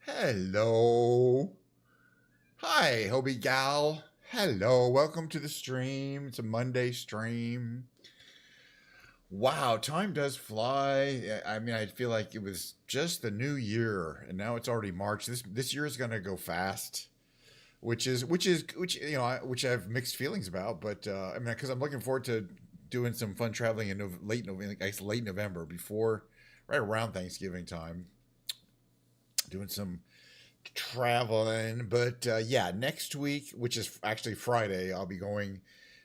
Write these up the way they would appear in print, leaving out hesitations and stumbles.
Hello. Hi, Hobie Gal. Hello. Welcome to the stream. It's a Monday stream. Wow, time does fly. I mean, I feel like it was just the new year, and now it's already March. This year is going to go fast, which which I have mixed feelings about. But I mean, because I'm looking forward to doing some fun traveling in late November, I guess late November, before right around Thanksgiving time, doing some traveling. But yeah, next week, which is actually Friday, I'll be going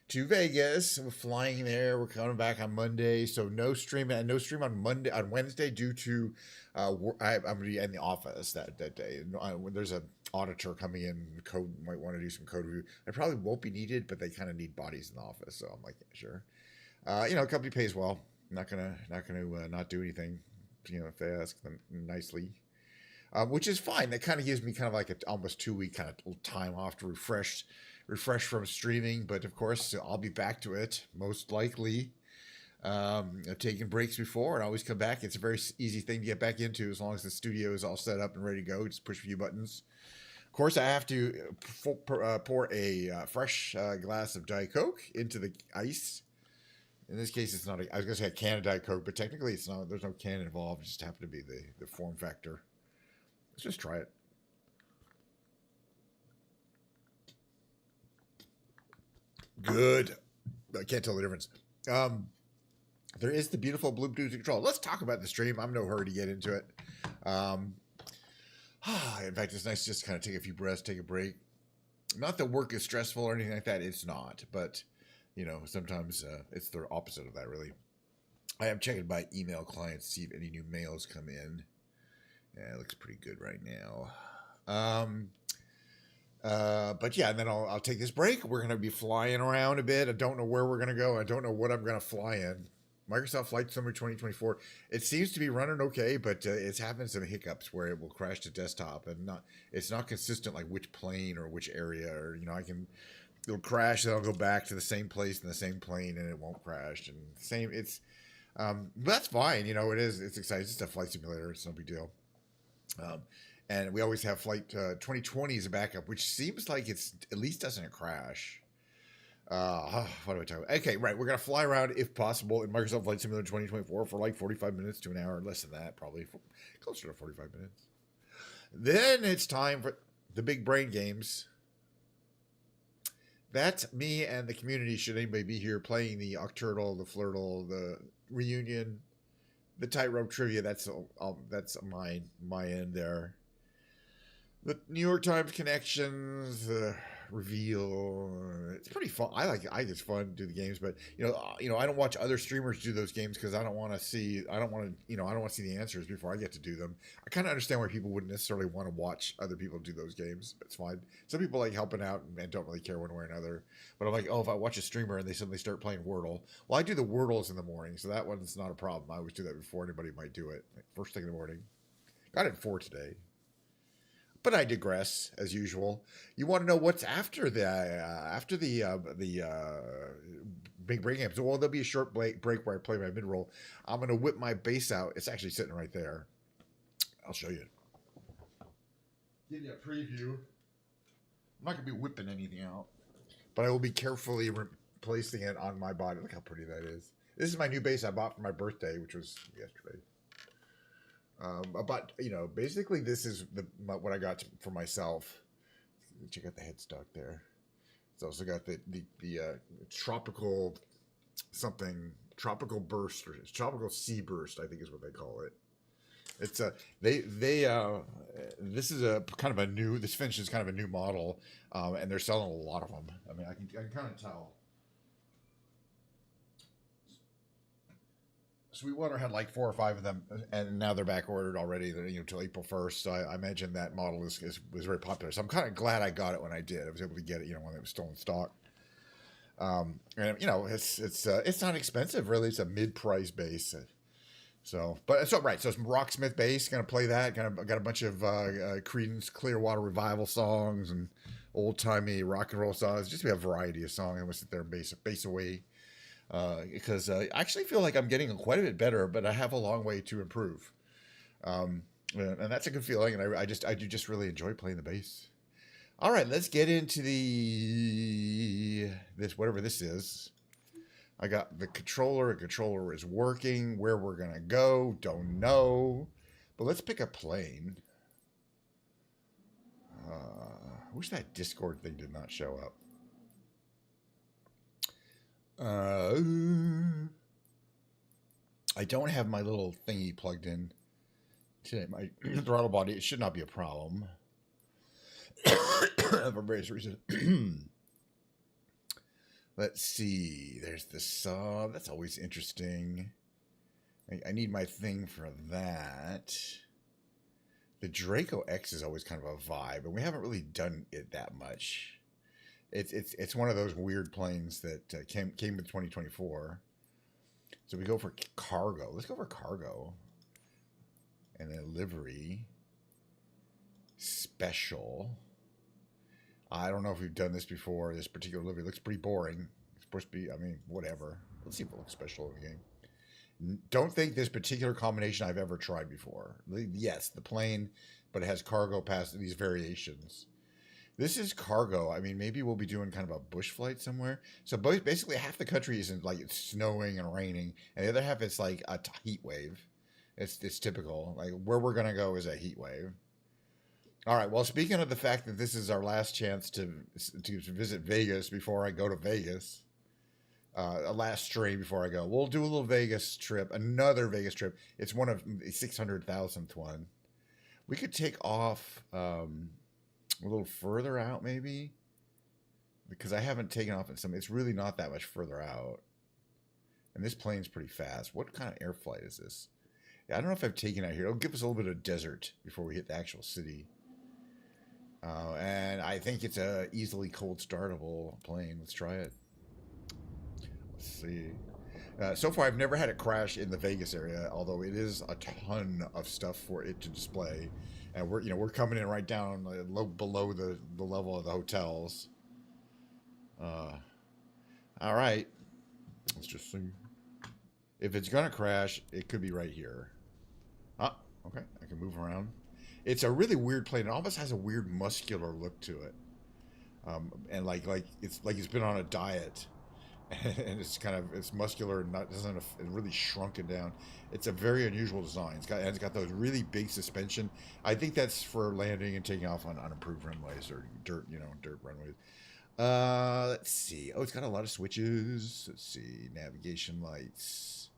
to Vegas. We're flying there. We're coming back on Monday, so no stream on Monday on Wednesday due to I'm going to be in the office that day. When there's an auditor coming in, code might want to do some code review. I probably won't be needed, but they kind of need bodies in the office, so I'm like, yeah, sure. Company pays well. Not gonna not do anything. If they ask them nicely, which is fine. That kind of gives me kind of like an almost 2 week kind of time off to refresh from streaming. But of course, I'll be back to it most likely. I've taken breaks before and I always come back. It's a very easy thing to get back into as long as the studio is all set up and ready to go. Just push a few buttons. Of course, I have to pour a fresh glass of Diet Coke into the ice. In this case, it's not. I was going to say a can of Diet Coke, but technically, it's not. There's no can involved. It just happened to be the form factor. Let's just try it. Good. I can't tell the difference. Um, there is the beautiful Bluetooth control. Let's talk about the stream. I'm in no hurry to get into it. Um, in fact, it's nice to just kind of take a few breaths, take a break. Not that work is stressful or anything like that. It's not. But, sometimes it's the opposite of that, really. I am checking my email clients to see if any new mails come in. Yeah, it looks pretty good right now. But yeah, and then I'll take this break. We're going to be flying around a bit. I don't know where we're going to go. I don't know what I'm going to fly in. Microsoft Flight Simulator 2024. It seems to be running okay, but it's having some hiccups where it will crash to desktop and it's not consistent like which plane or which area or it'll crash and I'll go back to the same place in the same plane and it won't crash and same but that's fine. It's exciting. It's just a flight simulator. It's no big deal. Um, and we always have flight 2020 as a backup, which seems like it's at least doesn't crash. What do I talk about? Okay, right. We're gonna fly around if possible in Microsoft Flight Simulator 2024 for like 45 minutes to an hour, less than that, probably closer to 45 minutes. Then it's time for the big brain games. That's me and the community. Should anybody be here playing the Octurtle, the Flirtle, the reunion, the tightrope trivia? That's my end there. The New York Times connections, the reveal. It's pretty fun. I think it's fun to do the games, but I don't watch other streamers do those games because I don't want to see. I don't want to. I don't want to see the answers before I get to do them. I kind of understand why people wouldn't necessarily want to watch other people do those games. It's fine. Some people like helping out and don't really care one way or another. But I'm like, oh, if I watch a streamer and they suddenly start playing Wordle, well, I do the Wordles in the morning, so that one's not a problem. I always do that before anybody might do it. Like first thing in the morning. Got it at 4 today. But I digress as usual. You want to know what's after the big break games? Well, there'll be a short break where I play my mid roll. I'm gonna whip my bass out. It's actually sitting right there. I'll show you. Give you a preview. I'm not gonna be whipping anything out, but I will be carefully placing it on my body. Look how pretty that is. This is my new bass I bought for my birthday, which was yesterday. But basically, this is what I got for myself. Check out the headstock there. It's also got the tropical tropical burst or tropical sea burst, I think is what they call it. It's this is a kind of a new, this finish is kind of a new model, and they're selling a lot of them. I mean, I can kind of tell. Sweetwater had like 4 or 5 of them, and now they're back ordered already. Till April 1st. So I imagine that model was very popular. So I'm kind of glad I got it when I did. I was able to get it, when it was still in stock. And it's not expensive really. It's a mid-price bass. So right. So it's Rocksmith bass. Gonna play that. Got a bunch of Creedence Clearwater Revival songs and old timey rock and roll songs. Just be a variety of songs. I'm gonna sit there and bass away. Because I actually feel like I'm getting quite a bit better, but I have a long way to improve. And that's a good feeling. And I do just really enjoy playing the bass. All right, let's get into this whatever this is. I got the controller. The controller is working. Where we're gonna go, don't know. But let's pick a plane. I wish that Discord thing did not show up. I don't have my little thingy plugged in today. My throttle body, it should not be a problem. For various reasons. Let's see. There's the sub. That's always interesting. I need my thing for that. The Draco X is always kind of a vibe, and we haven't really done it that much. It's one of those weird planes that came with 2024. So we go for cargo. Let's go for cargo. And then livery. Special. I don't know if we've done this before. This particular livery looks pretty boring. It's supposed to be, I mean, whatever. Let's see if it looks special in the game. Don't think this particular combination I've ever tried before. Yes, the plane, but it has cargo past these variations. This is cargo. I mean, maybe we'll be doing kind of a bush flight somewhere. So basically half the country isn't like it's snowing and raining, and the other half it's like a heat wave. It's typical. Like where we're going to go is a heat wave. All right. Well, speaking of the fact that this is our last chance to visit Vegas before I go to Vegas, a last stream before I go, we'll do a little Vegas trip, another Vegas trip. It's one of the 600,000th one. We could take off a little further out, maybe, because I haven't taken off in some. It's really not that much further out, and this plane's pretty fast. What kind of air flight is this? Yeah, I don't know if I've taken out here. It'll give us a little bit of desert before we hit the actual city. And I think it's a easily cold startable plane. Let's try it. Let's see. So far, I've never had it crash in the Vegas area, although it is a ton of stuff for it to display. And we're coming in right down below the level of the hotels. All right. Let's just see. If it's gonna crash, it could be right here. Ah, okay. I can move around. It's a really weird plane. It almost has a weird muscular look to it, and like it's been on a diet, and it's muscular and doesn't really shrunken down. It's a very unusual design. It's got those really big suspension. I think that's for landing and taking off on unimproved runways or dirt runways. Let's see. Oh, it's got a lot of switches. Let's see. Navigation lights.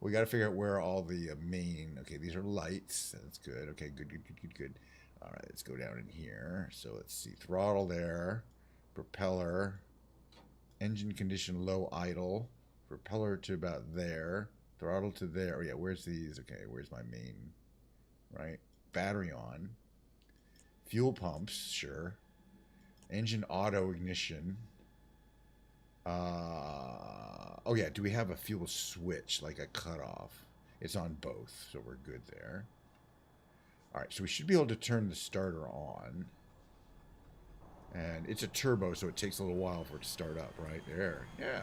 We got to figure out where all the main. Okay, these are lights. That's good. Okay, good. All right, let's go down in here. So let's see. Throttle there. Propeller. Engine condition low idle. Propeller to about there. Throttle to there. Oh, yeah, where's these? Okay, where's my main? Right. Battery on. Fuel pumps, sure. Engine auto ignition. Oh yeah, do we have a fuel switch, like a cutoff? It's on both, so we're good there. All right, so we should be able to turn the starter on. And it's a turbo, so it takes a little while for it to start up, right? There, yeah.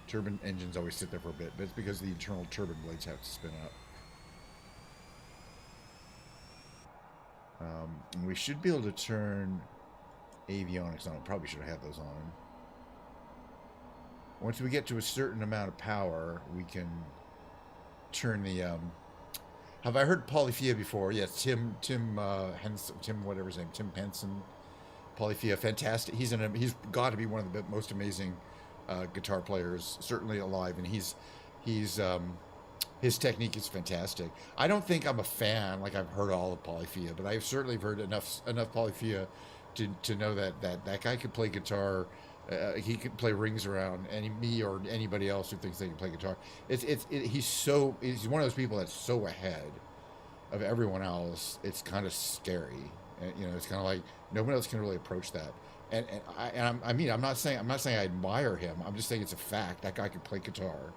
Turbine engines always sit there for a bit, but it's because the internal turbine blades have to spin up. And we should be able to turn avionics on. Probably should have had those on. Once we get to a certain amount of power, we can turn the. Have I heard Polyphia before? Yes, Tim whatever his name, Tim Henson, Polyphia, fantastic. He's got to be one of the most amazing guitar players, certainly alive, and he's his technique is fantastic. I don't think I'm a fan, like I've heard all of Polyphia, but I've certainly heard enough Polyphia to know that guy could play guitar. He could play rings around me or anybody else who thinks they can play guitar. He's one of those people that's so ahead of everyone else. It's kind of scary, and it's kind of like nobody else can really approach that. I'm not saying I admire him. I'm just saying it's a fact that guy can play guitar.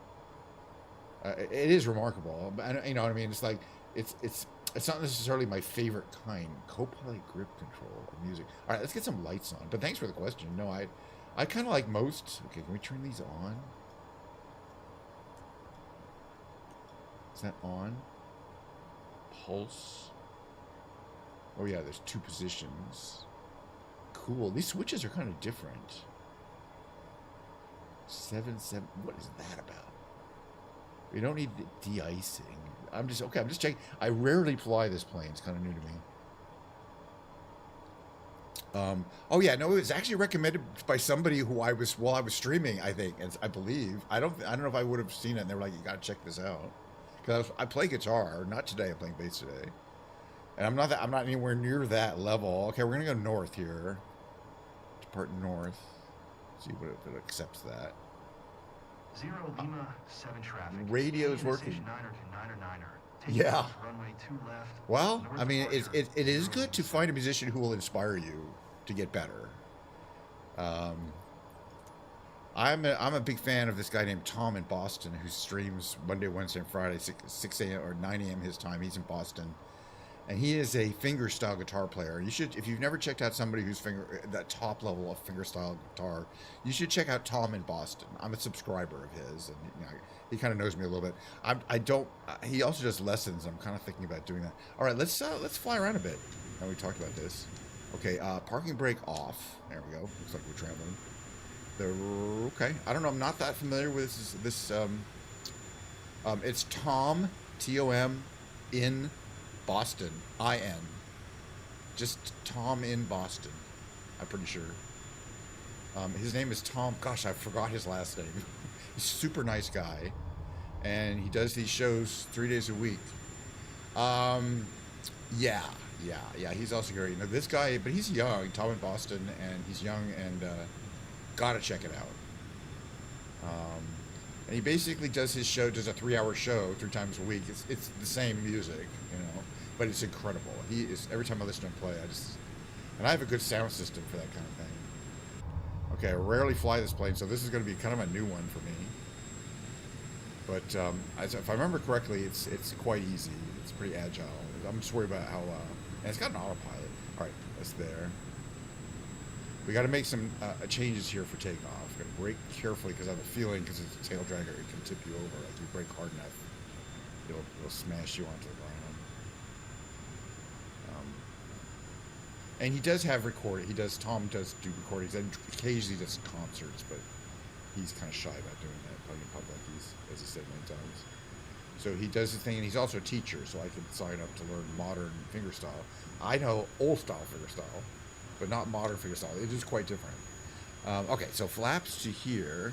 It is remarkable. You know what I mean? It's like it's not necessarily my favorite kind. Copilot grip control of music. All right, let's get some lights on. But thanks for the question. No, I kind of like most. Okay, can we turn these on? Is that on? Pulse. Oh yeah, there's 2 positions. Cool. These switches are kind of different. 7, 7. What is that about? We don't need the de-icing. I'm just checking. I rarely fly this plane. It's kind of new to me. Oh yeah, no, it was actually recommended by somebody who while I was streaming, I think, and I believe. I don't know if I would have seen it, and they were like, "You gotta check this out." Because I play guitar. Not today. I'm playing bass today, and I'm not anywhere near that level. Okay, we're gonna go north here. Depart north. See what if it accepts that. 0 Lima 7 traffic. Radio's working. 9er to 9er 9er. Yeah. Runway 2 left. Well, I mean, it is good to find a musician who will inspire you to get better. I'm a big fan of this guy named Tom in Boston who streams Monday, Wednesday, and Friday, 6 a.m. or 9 a.m. his time. He's in Boston. And he is a fingerstyle guitar player. You should, if you've never checked out somebody who's that top level of fingerstyle guitar, you should check out Tom in Boston. I'm a subscriber of his, and you know, he kind of knows me a little bit. He also does lessons. I'm kind of thinking about doing that. All right, let's fly around a bit. Now we talked about this. Okay, parking brake off. There we go. Looks like we're traveling. Okay, I don't know. I'm not that familiar with this. It's Tom, Tom, in Boston, IN. Just Tom in Boston, I'm pretty sure. His name is Tom. Gosh, I forgot his last name. He's a super nice guy, and he does these shows 3 days a week. Yeah. He's also great. You know, this guy, but he's young. Tom in Boston, and he's young, and gotta check it out. And he basically does a 3-hour show 3 times a week. It's the same music, you know, but it's incredible. He is, every time I listen to him play, and I have a good sound system for that kind of thing. Okay, I rarely fly this plane, so this is going to be kind of a new one for me. But if I remember correctly, it's quite easy. It's pretty agile. I'm just worried about how, and it's got an autopilot. All right, that's there. We got to make some changes here for takeoff. Got to brake carefully because I have a feeling, because it's a tail dragger, it can tip you over. Like you brake hard enough, it'll smash you onto the ground. And he does have recording. Tom does do recordings, and occasionally does concerts, but he's kind of shy about doing that, playing in public. As I said many times. So he does his thing, and he's also a teacher, so I can sign up to learn modern fingerstyle. I know old style fingerstyle, but not modern fingerstyle. It is quite different. Okay, so flaps to here.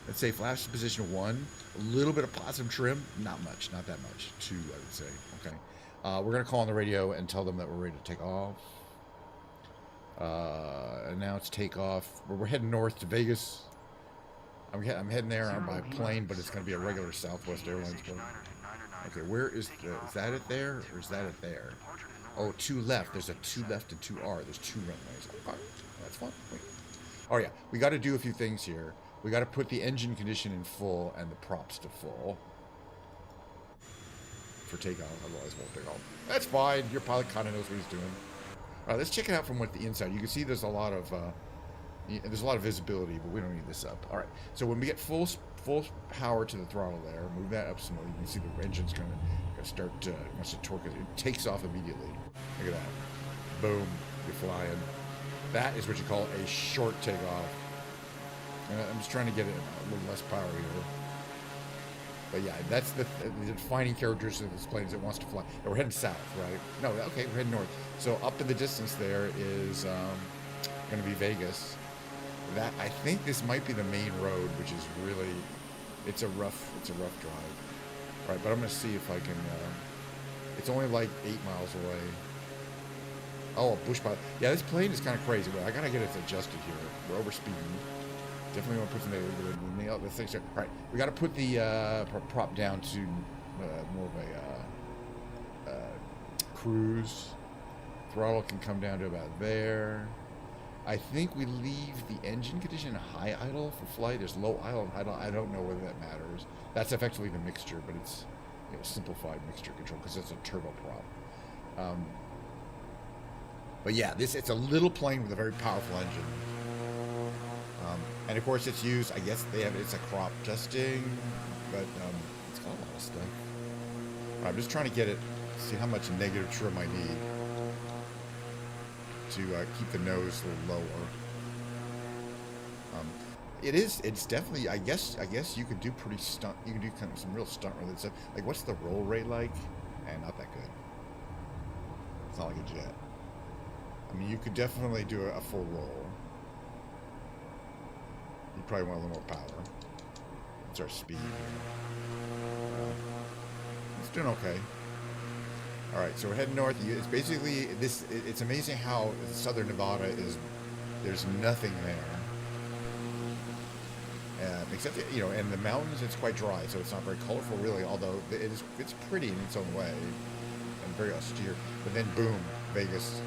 Let's say flaps to position 1. A little bit of possum trim, not much, not that much. 2, I would say. Okay. We're gonna call on the radio and tell them that we're ready to take off. Announce takeoff. We're heading north to Vegas. I'm heading there by plane, but it's going to be a regular Southwest Airlines plane. Okay, where is that it there, or is that it there? Oh, 2 left. There's a 2 left and 2R. There's 2 runways. Okay, that's fine. Wait. Oh yeah, we got to do a few things here. We got to put the engine condition in full and the props to full for takeoff. Otherwise, it won't take off. That's fine. Your pilot kind of knows what he's doing. All right, let's check it out from the inside. You can see there's a lot of visibility, but we don't need this up. All right, so when we get full power to the throttle there, move that up slowly. You can see the engine's going to start once the torque it takes off immediately. Look at that. Boom, you're flying. That is what you call a short takeoff. And I'm just trying to get it a little less power here. But yeah, that's the defining characteristic of this plane is it wants to fly. And we're heading south, right? No, okay, we're heading north. So up in the distance there is going to be Vegas. That, I think this might be the main road, which is really, it's a rough drive. All right, but I'm going to see if I can, it's only like 8 miles away. Oh, a bush pilot. Yeah, this plane is kind of crazy, but I got to get it adjusted here. We're over speeding. Definitely want to put the nail the things. All right, we got to put the prop down to more of a cruise. Throttle can come down to about there. I think we leave the engine condition high idle for flight. There's low idle and high idle. I don't know whether that matters. That's effectively the mixture, but it's simplified mixture control because it's a turboprop. But yeah, it's a little plane with a very powerful engine. And of course it's used, I guess it's a crop dusting, but it's got a lot of stuff. I'm just trying to get it, see how much negative trim I need. to keep the nose a little lower. It's definitely, I guess you could do pretty stunt, you can do kind of some real stunt related stuff. Like, what's the roll rate like? And not that good. It's not like a jet. I mean, you could definitely do a full roll. You probably want a little more power. It's our speed here. It's doing okay. All right, so we're heading north. It's basically this. It's amazing how southern Nevada is. There's nothing there. Except, you know, and the mountains, it's quite dry, so it's not very colorful, really, although it's pretty in its own way, and very austere. But then, boom, Vegas.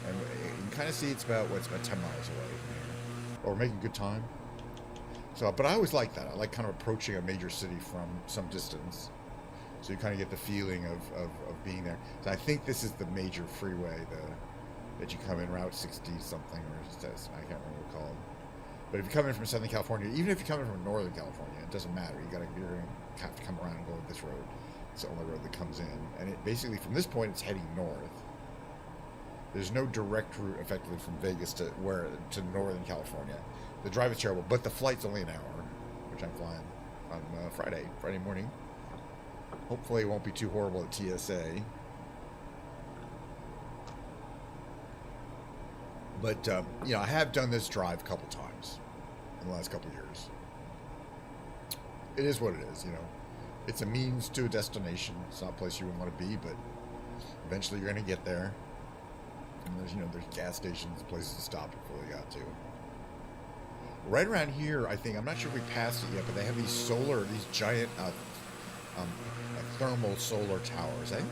And you can kind of see it's about 10 miles away from here. But we're making good time. So, but I always like that. I like kind of approaching a major city from some distance. So you kind of get the feeling of being there. So I think this is the major freeway, that you come in, Route 60-something, or I can't remember what it's called. But if you come in from Southern California, even if you come in from Northern California, it doesn't matter. You're going to have to come around and go this road. It's the only road that comes in. And it basically, from this point, it's heading north. There's no direct route, effectively, from Vegas to Northern California. The drive is terrible, but the flight's only an hour, which I'm flying on Friday morning. Hopefully it won't be too horrible at TSA. But, you know, I have done this drive a couple times in the last couple of years. It is what it is, you know. It's a means to a destination. It's not a place you would want to be, but eventually you're going to get there. And there's gas stations, places to stop before they got to. Right around here, I think, I'm not sure if we passed it yet, but they have these giant thermal solar towers. I'm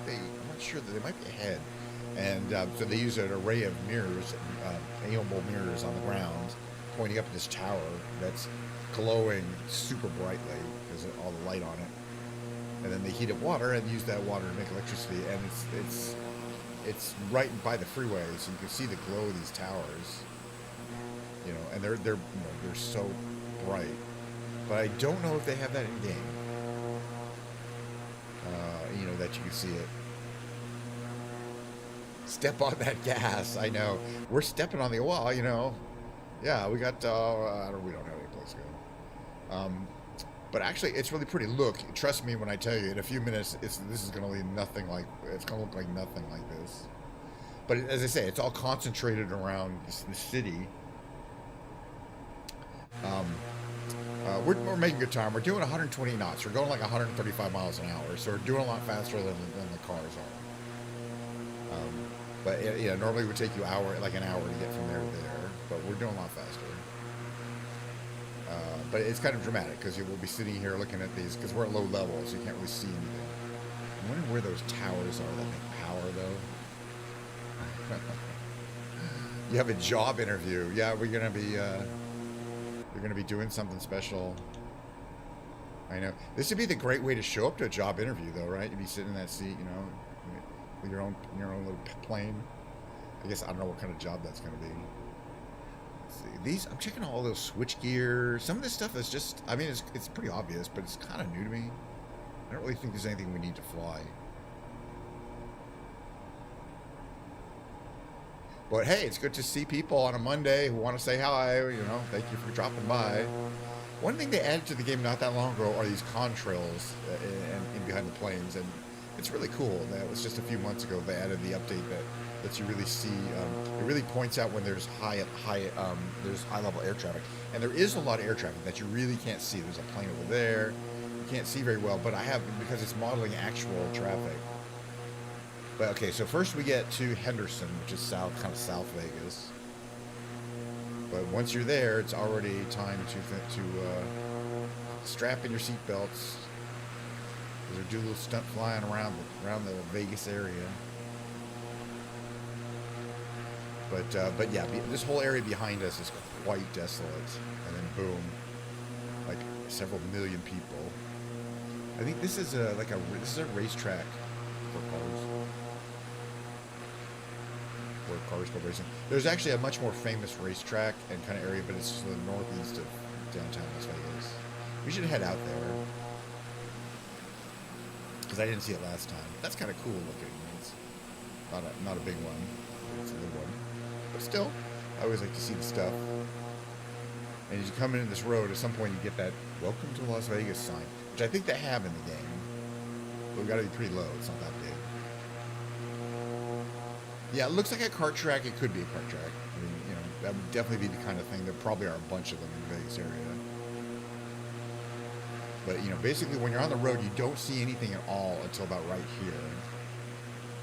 not sure that they might be ahead. And so they use an array of mirrors, annual mirrors on the ground, pointing up at this tower that's glowing super brightly because of all the light on it. And then they heat up water and use that water to make electricity. And it's right by the freeway, so you can see the glow of these towers. You know, and they're so bright. But I don't know if they have that in game. You know, that you can see it. Step on that gas. I know we're stepping on the wall. You know, yeah, we got. We don't have any place to go. But actually, it's really pretty. Look, trust me when I tell you. In a few minutes, this is going to look nothing like. It's going to look like nothing like this. But as I say, it's all concentrated around the city. We're making good time. We're doing 120 knots. We're going like 135 miles an hour. So we're doing a lot faster than the cars are. But normally it would take you an hour to get from there to there. But we're doing a lot faster. But it's kind of dramatic because we'll be sitting here looking at these because we're at low level, so you can't really see anything. I'm wondering where those towers are that make power, though. You have a job interview. Yeah, we're gonna be. You're gonna be doing something special. I know. This would be the great way to show up to a job interview, though, right? You'd be sitting in that seat, you know, with your own little plane. I guess I don't know what kind of job that's gonna be. Let's see. I'm checking all those switch gear. Some of this stuff is just. I mean, it's pretty obvious, but it's kind of new to me. I don't really think there's anything we need to fly. But hey, it's good to see people on a Monday who want to say hi. You know, thank you for dropping by. One thing they added to the game not that long ago are these contrails in behind the planes, and it's really cool. That was just a few months ago they added the update that lets you really see. It really points out when there's high level air traffic, and there is a lot of air traffic that you really can't see. There's a plane over there. You can't see very well, but I have because it's modeling actual traffic. But okay, so first we get to Henderson, which is kind of South Vegas. But once you're there, it's already time to strap in your seatbelts. Because do a little stunt flying around the Vegas area. But yeah, this whole area behind us is quite desolate. And then boom, like several million people. I think this is a racetrack for cars. Cars go racing. There's actually a much more famous racetrack and kind of area, but it's to the northeast of downtown Las Vegas. We should head out there because I didn't see it last time. That's kind of cool looking. It's not a big one. It's a little one. But still, I always like to see the stuff. And as you come into this road, at some point you get that "Welcome to Las Vegas" sign, which I think they have in the game. But we got to be pretty low. It's not that big. Yeah, it looks like a kart track. It could be a kart track. I mean, you know, that would definitely be the kind of thing. There probably are a bunch of them in the Vegas area. But, you know, basically when you're on the road, you don't see anything at all until about right here.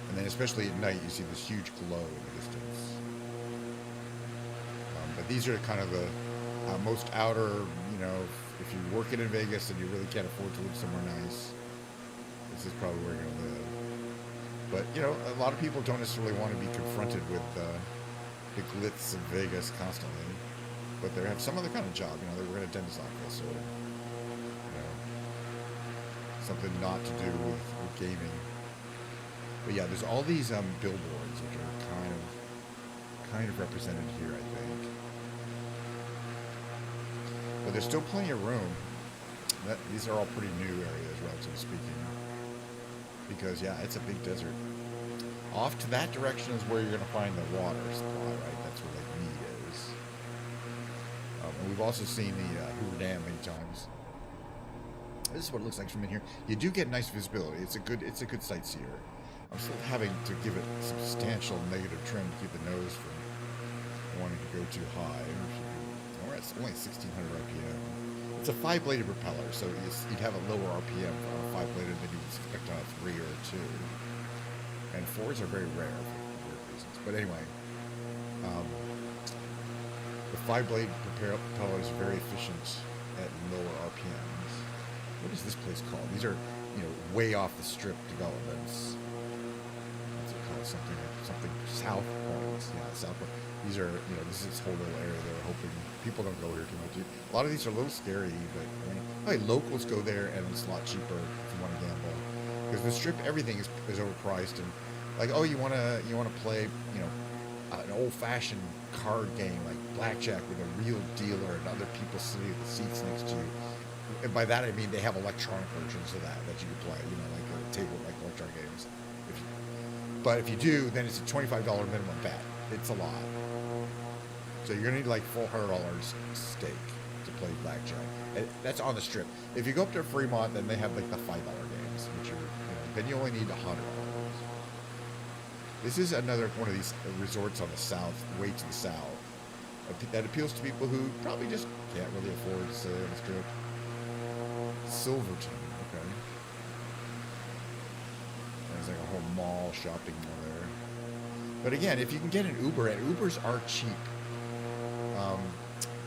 And then especially at night, you see this huge glow in the distance. But these are kind of the most outer, you know, if you're working in Vegas and you really can't afford to live somewhere nice, this is probably where you're going to live. But, you know, a lot of people don't necessarily want to be confronted with the glitz of Vegas constantly. But they have some other kind of job, you know, they work at a dentist's office or, you know, something not to do with gaming. But yeah, there's all these billboards which are kind of represented here, I think. But there's still plenty of room. These are all pretty new areas, relatively speaking. Because, yeah, it's a big desert. Off to that direction is where you're going to find the water supply, right? That's where Lake Mead is. And we've also seen the Hoover Dam many times. This is what it looks like from in here. You do get nice visibility. It's a good sightseer. I'm still having to give it substantial negative trim to keep the nose from wanting to go too high. We're at only 1600 RPM. It's a 5-bladed propeller, so you'd have a lower RPM on a 5-bladed than you would expect on a 3 or a 2. And 4s are very rare for weird reasons. But anyway, the 5-blade propeller is very efficient at lower RPMs. What is this place called? These are, you know, way off the strip developments. What's it called? Something South Point. Yeah, South Point. These are, you know, this is this whole little area they're hoping people don't go here too much. A lot of these are a little scary, but I mean, locals go there and it's a lot cheaper if you want to gamble. Because the strip, everything is overpriced, and like, oh, you want to play, you know, an old-fashioned card game like blackjack with a real dealer and other people sitting at the seats next to you. And by that I mean they have electronic versions of that you can play, you know, like a table, like electronic games. But if you do, then it's a $25 minimum bet. It's a lot. So you're gonna need like $400 stake to play blackjack. And that's on the strip. If you go up to Fremont, then they have like the $5 games, which are, you know, then you only need $100. This is another one of these resorts on the south, way to the south, that appeals to people who probably just can't really afford to stay on the strip. Silverton, okay. There's like a whole mall, shopping mall there. But again, if you can get an Uber, and Ubers are cheap.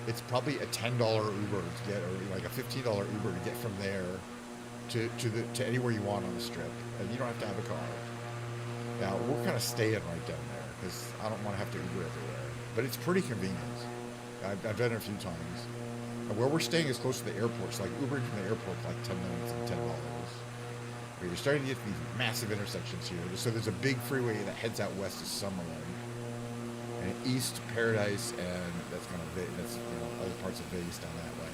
It's probably a $10 Uber to get, or like a $15 Uber to get from there to anywhere you want on the strip, and you don't have to have a car. Now we're kind of staying right down there because I don't want to have to Uber everywhere, but it's pretty convenient. I've done it a few times. And where we're staying is close to the airport, so like Ubering from the airport for like 10 minutes and $10. But you're starting to get these massive intersections here. So there's a big freeway that heads out west to Summerlin, and east to Paradise, and that's you know, other parts of Vegas down that way.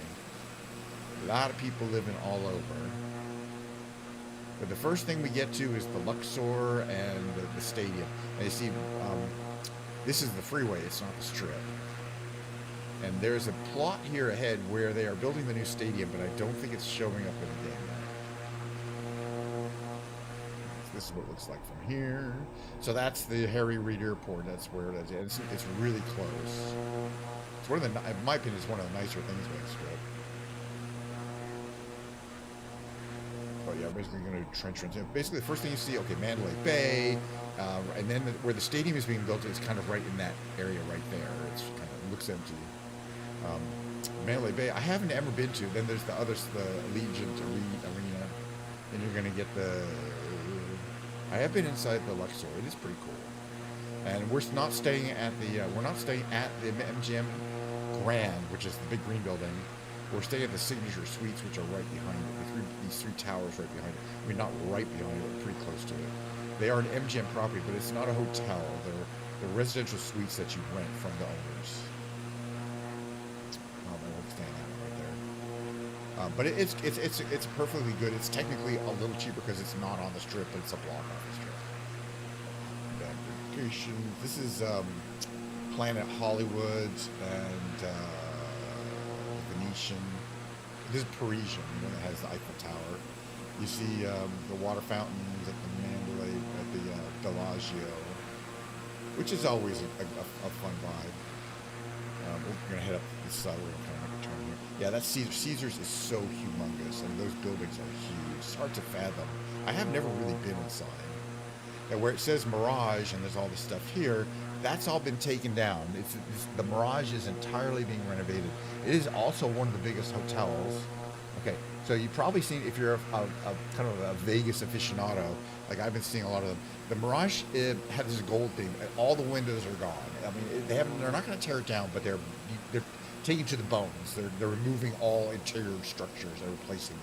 A lot of people living all over. But the first thing we get to is the Luxor and the stadium. And you see, this is the freeway, it's not the strip. And there's a plot here ahead where they are building the new stadium, but I don't think it's showing up in the game yet. This is what it looks like from here. So that's the Harry Reid Airport. That's where it is. And it's really close. It's one of the, in my opinion, it's one of the nicer things about the strip. But yeah, basically going to trench runs. Basically, the first thing you see, okay, Mandalay Bay, and then where the stadium is being built is kind of right in that area right there. It's kind of looks empty. Mandalay Bay, I haven't ever been to. Then there's the Allegiant Arena, and you're going to get the. I have been inside the Luxor. It is pretty cool. And we're not staying at the. We're not staying at the MGM Grand, which is the big green building. We're staying at the Signature Suites, which are right behind it. These three towers right behind it. I mean, not right behind it, but pretty close to it. They are an MGM property, but it's not a hotel. They're residential suites that you rent from the owners. I won't stand that one right there. But it's perfectly good. It's technically a little cheaper because it's not on the strip, but it's a block off the strip. And location. This is Planet Hollywood and Venetian. This is Parisian, the one that has the Eiffel Tower. You see the water fountains at the Mandalay, at the Bellagio, which is always a fun vibe. We're going to head up this side. We're going to kind of make a turn here. Yeah, that's Caesars. Caesars is so humongous. I mean, those buildings are huge. It's hard to fathom. I have never really been inside. Now, where it says Mirage and there's all this stuff here, that's all been taken down. The Mirage is entirely being renovated. It is also one of the biggest hotels. Okay, so you've probably seen, if you're a kind of a Vegas aficionado, like I've been seeing a lot of them, the Mirage has this gold theme. All the windows are gone. I mean, they're not going to tear it down, but they're taking to the bones. They're removing all interior structures. They're replacing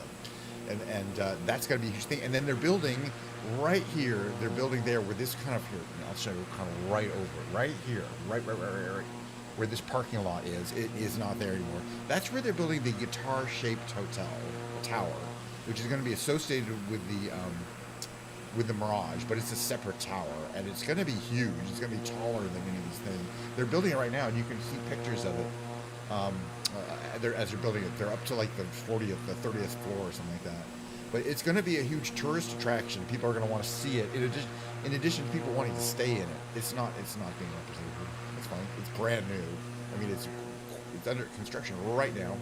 them, and that's going to be a huge thing. And then they're building right here. They're building there where this kind of here. I'll show you kind of right over it, right here, right where this parking lot is. It is not there anymore. That's where they're building the guitar-shaped hotel tower, which is going to be associated with the Mirage, but it's a separate tower, and it's going to be huge. It's going to be taller than any of these things. They're building it right now, and you can see pictures of it. As they're building it, they're up to like the 30th floor or something like that. But it's going to be a huge tourist attraction. People are going to want to see it. In addition to people wanting to stay in it, it's not being represented. It's fine. It's brand new. I mean, it's under construction right now.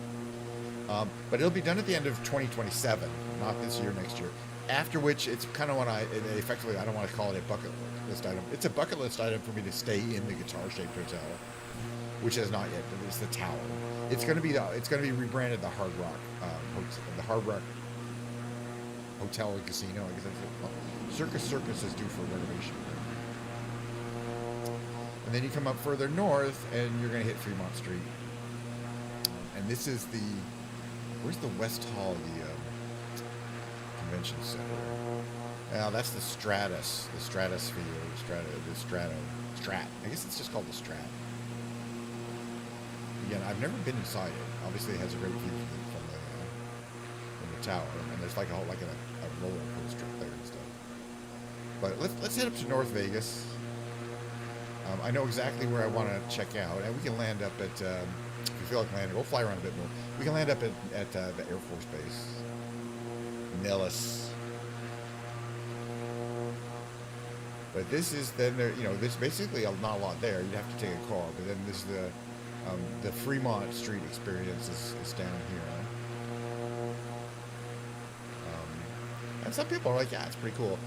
But it'll be done at the end of 2027, not this year, next year. After which, it's kind of when I don't want to call it a bucket list item. It's a bucket list item for me to stay in the guitar-shaped hotel, which has not yet. But it's the tower. It's going to be rebranded the Hard Rock Hotel and Casino. I guess that's what it's called. Circus is due for renovation. And then you come up further north, and you're going to hit Fremont Street. And this is where's the West Hall, the convention center? Now that's the Stratus, the Stratosphere, Strat. I guess it's just called the Strat. Again, I've never been inside it. Obviously, it has a great view from the tower, and there's like a roller coaster there and stuff. But let's head up to North Vegas. I know exactly where I want to check out, and we can land up at. If you feel like landing, we'll fly around a bit more. We can land up at the Air Force Base, Nellis. But this is then there. There's basically not a lot there. You'd have to take a car. But then this is the Fremont Street experience is down here. And some people are like, yeah, it's pretty cool.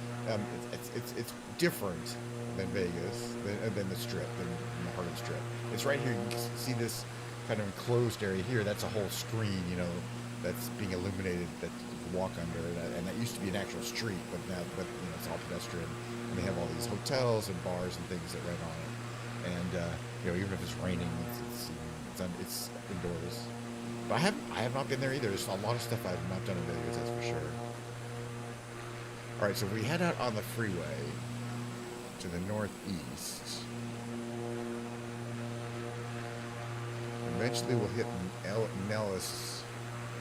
It's different than Vegas, than the Strip, than the heart of the Strip. It's right here. You can see this kind of enclosed area here. That's a whole screen, that's being illuminated that you can walk under. And that used to be an actual street, but now, it's all pedestrian. And they have all these hotels and bars and things that rent on it. And even if it's raining, it's indoors. But I have not been there either. There's a lot of stuff I have not done in Vegas, that's for sure. All right, so we head out on the freeway to the northeast. Eventually, we'll hit Nellis.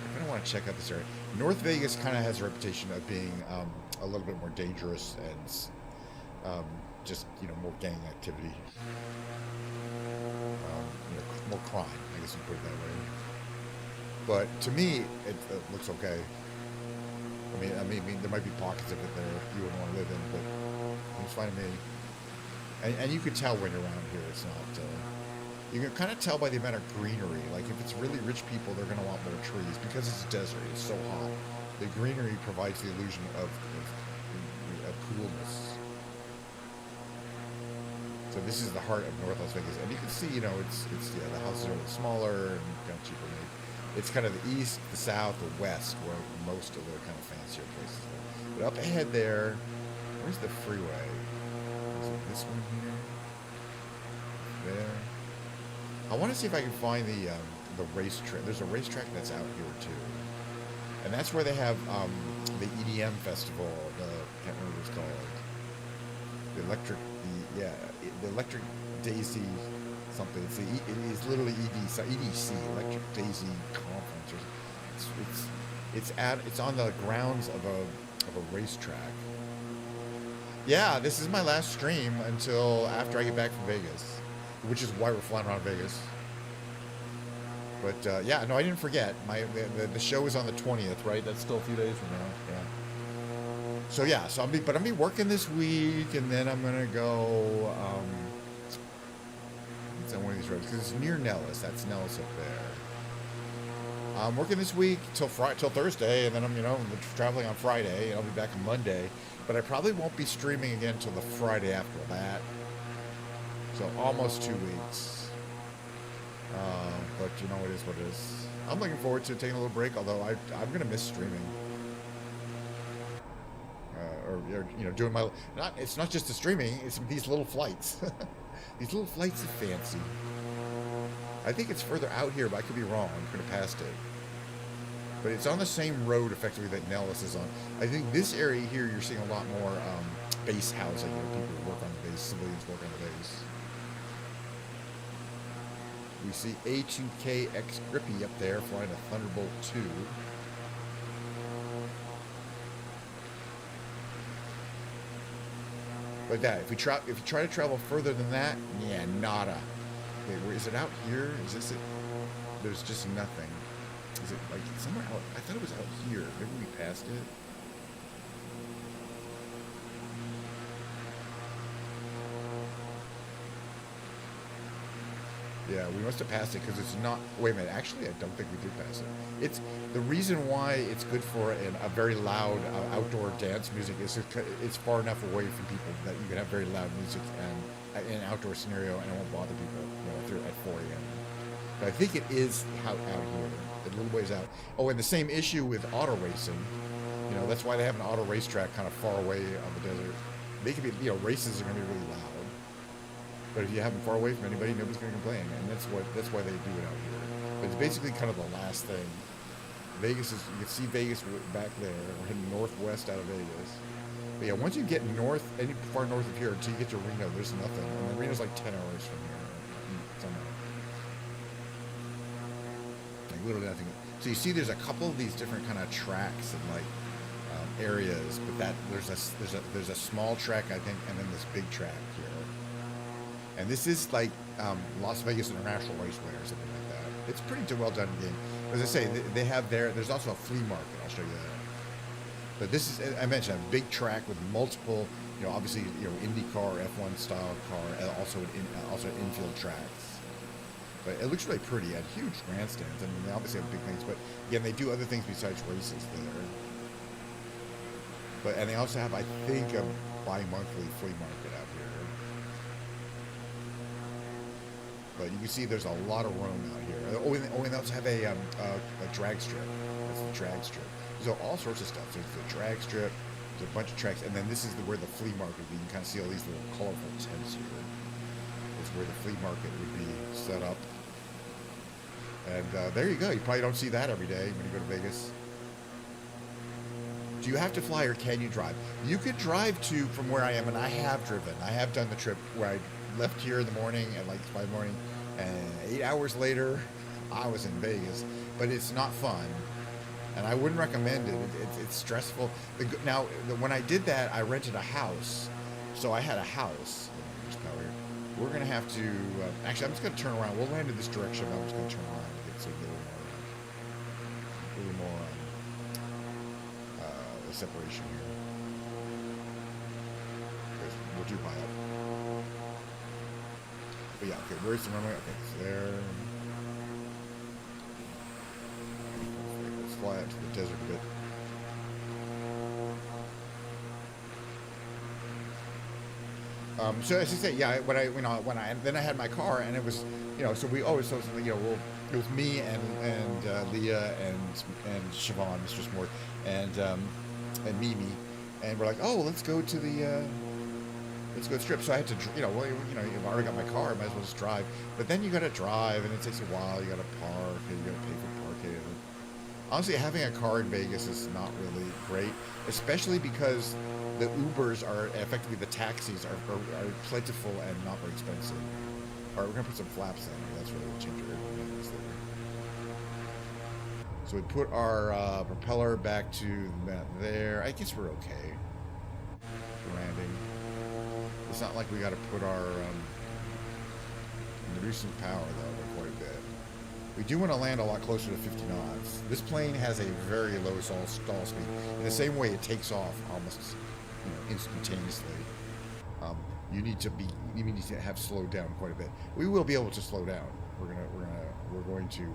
I kind of want to check out this area. North Vegas kind of has a reputation of being a little bit more dangerous and just more gang activity, more crime. I guess you put it that way. But to me, it looks okay. I mean, there might be pockets of it there you wouldn't want to live in, but it's fine to me. And you can tell when you're around here. It's not. You can kind of tell by the amount of greenery. Like if it's really rich people, they're going to want more trees because it's a desert. It's so hot. The greenery provides the illusion of coolness. So this is the heart of North Las Vegas, and you can see, it's the houses are a little smaller and kind of cheaper made. It's kind of the east, the south, the west, where most of the kind of fancier places are. But up ahead there, where's the freeway? Is it this one here? There. I want to see if I can find the racetrack. There's a racetrack that's out here too, and that's where they have the EDM festival. I can't remember what it's called. The Electric Daisy something. It is literally EDC, Electric Daisy Conference. It's on the grounds of a racetrack. Yeah, this is my last stream until after I get back from Vegas, which is why we're flying around Vegas. But yeah, no, I didn't forget. The show is on the 20th, right? That's still a few days from now. Yeah. So yeah, so I'm be working this week, and then I'm gonna go. It's on one of these roads because it's near Nellis. That's Nellis up there. I'm working this week till Thursday, and then I'm traveling on Friday, and I'll be back on Monday. But I probably won't be streaming again until the Friday after that. So almost 2 weeks. But you know, it is what it is. I'm looking forward to taking a little break, although I'm gonna miss streaming. Or doing my it's not just the streaming, it's these little flights. These little flights are fancy. I think it's further out here, but I could be wrong. I could have passed it. But it's on the same road, effectively, that Nellis is on. I think this area here, you're seeing a lot more base housing. People work on the base, civilians work on the base. We see A2KX Grippy up there flying a Thunderbolt 2. But that, if you try to travel further than that, yeah, nada. Wait, where is it out here? Is this it? There's just nothing. Is it like somewhere out? I thought it was out here. Maybe we passed it. Yeah, we must have passed it because it's not. Wait a minute. Actually, I don't think we did pass it. It's the reason why it's good for a very loud outdoor dance music is it's far enough away from people that you can have very loud music and in an outdoor scenario, and it won't bother people. If you're at 4 a.m. But I think it is out here, a little ways out. Oh, and the same issue with auto racing. That's why they have an auto racetrack kind of far away on the desert. They could be, races are going to be really loud. But if you have them far away from anybody, nobody's going to complain, and that's why they do it out here. But it's basically kind of the last thing. Vegas is, you can see Vegas back there. We're heading northwest out of Vegas. But yeah, once you get north, any far north of here, until you get to Reno, there's nothing. And Reno's like 10 hours from here. Like literally nothing. So you see, there's a couple of these different kind of tracks and like areas, but there's a small track, I think, and then this big track here. And this is like Las Vegas International Raceway or something like that. It's pretty well done game. As I say, they have there's also a flea market. I'll show you that. But this is, I mentioned, a big track with multiple, obviously, IndyCar, F1 style car, and also infield tracks. But it looks really pretty. It had huge grandstands. I mean, they obviously have big things, but again, they do other things besides races there. And they also have, I think, a bi-monthly flea market out here. But you can see there's a lot of room out here. And they also have a drag strip. That's the drag strip. There's all sorts of stuff. There's the drag strip. There's a bunch of tracks, and then this is where the flea market. You can kind of see all these little colorful tents here. It's where the flea market would be set up. And there you go. You probably don't see that every day when you go to Vegas. Do you have to fly or can you drive? You could drive from where I am, and I have driven. I have done the trip where I left here in the morning at like 5 in the morning, and 8 hours later, I was in Vegas. But it's not fun, and I wouldn't recommend it. It's stressful. Now, when I did that, I rented a house, so I had a house. We're gonna have to. Actually, I'm just gonna turn around. We'll land in this direction. I'm just gonna turn around and get some a little more separation here. We're too high up. But yeah, okay, where's the runway? Okay, it's there. Let's fly out to the desert a bit. So as I say, yeah, then I had my car, and it was, it was me and Leah and Siobhan, Mistress Mort, and Mimi, and we're like, oh, let's go to the strip. So I had to, you've already got my car, I might as well just drive. But then you got to drive, and it takes a while. You got to park, and you got to pay for parking. Honestly, having a car in Vegas is not really great, especially because the Ubers are effectively the taxis are plentiful and not very expensive. All right, we're gonna put some flaps in. That's really what change your airplanes there. So we put our propeller back to that there. I guess we're okay for landing. It's not like we got to put our reducing power though quite a bit. We do want to land a lot closer to 50 knots. This plane has a very low stall speed. In the same way, it takes off almost, instantaneously. You need to have slowed down quite a bit. We will be able to slow down. We're going to.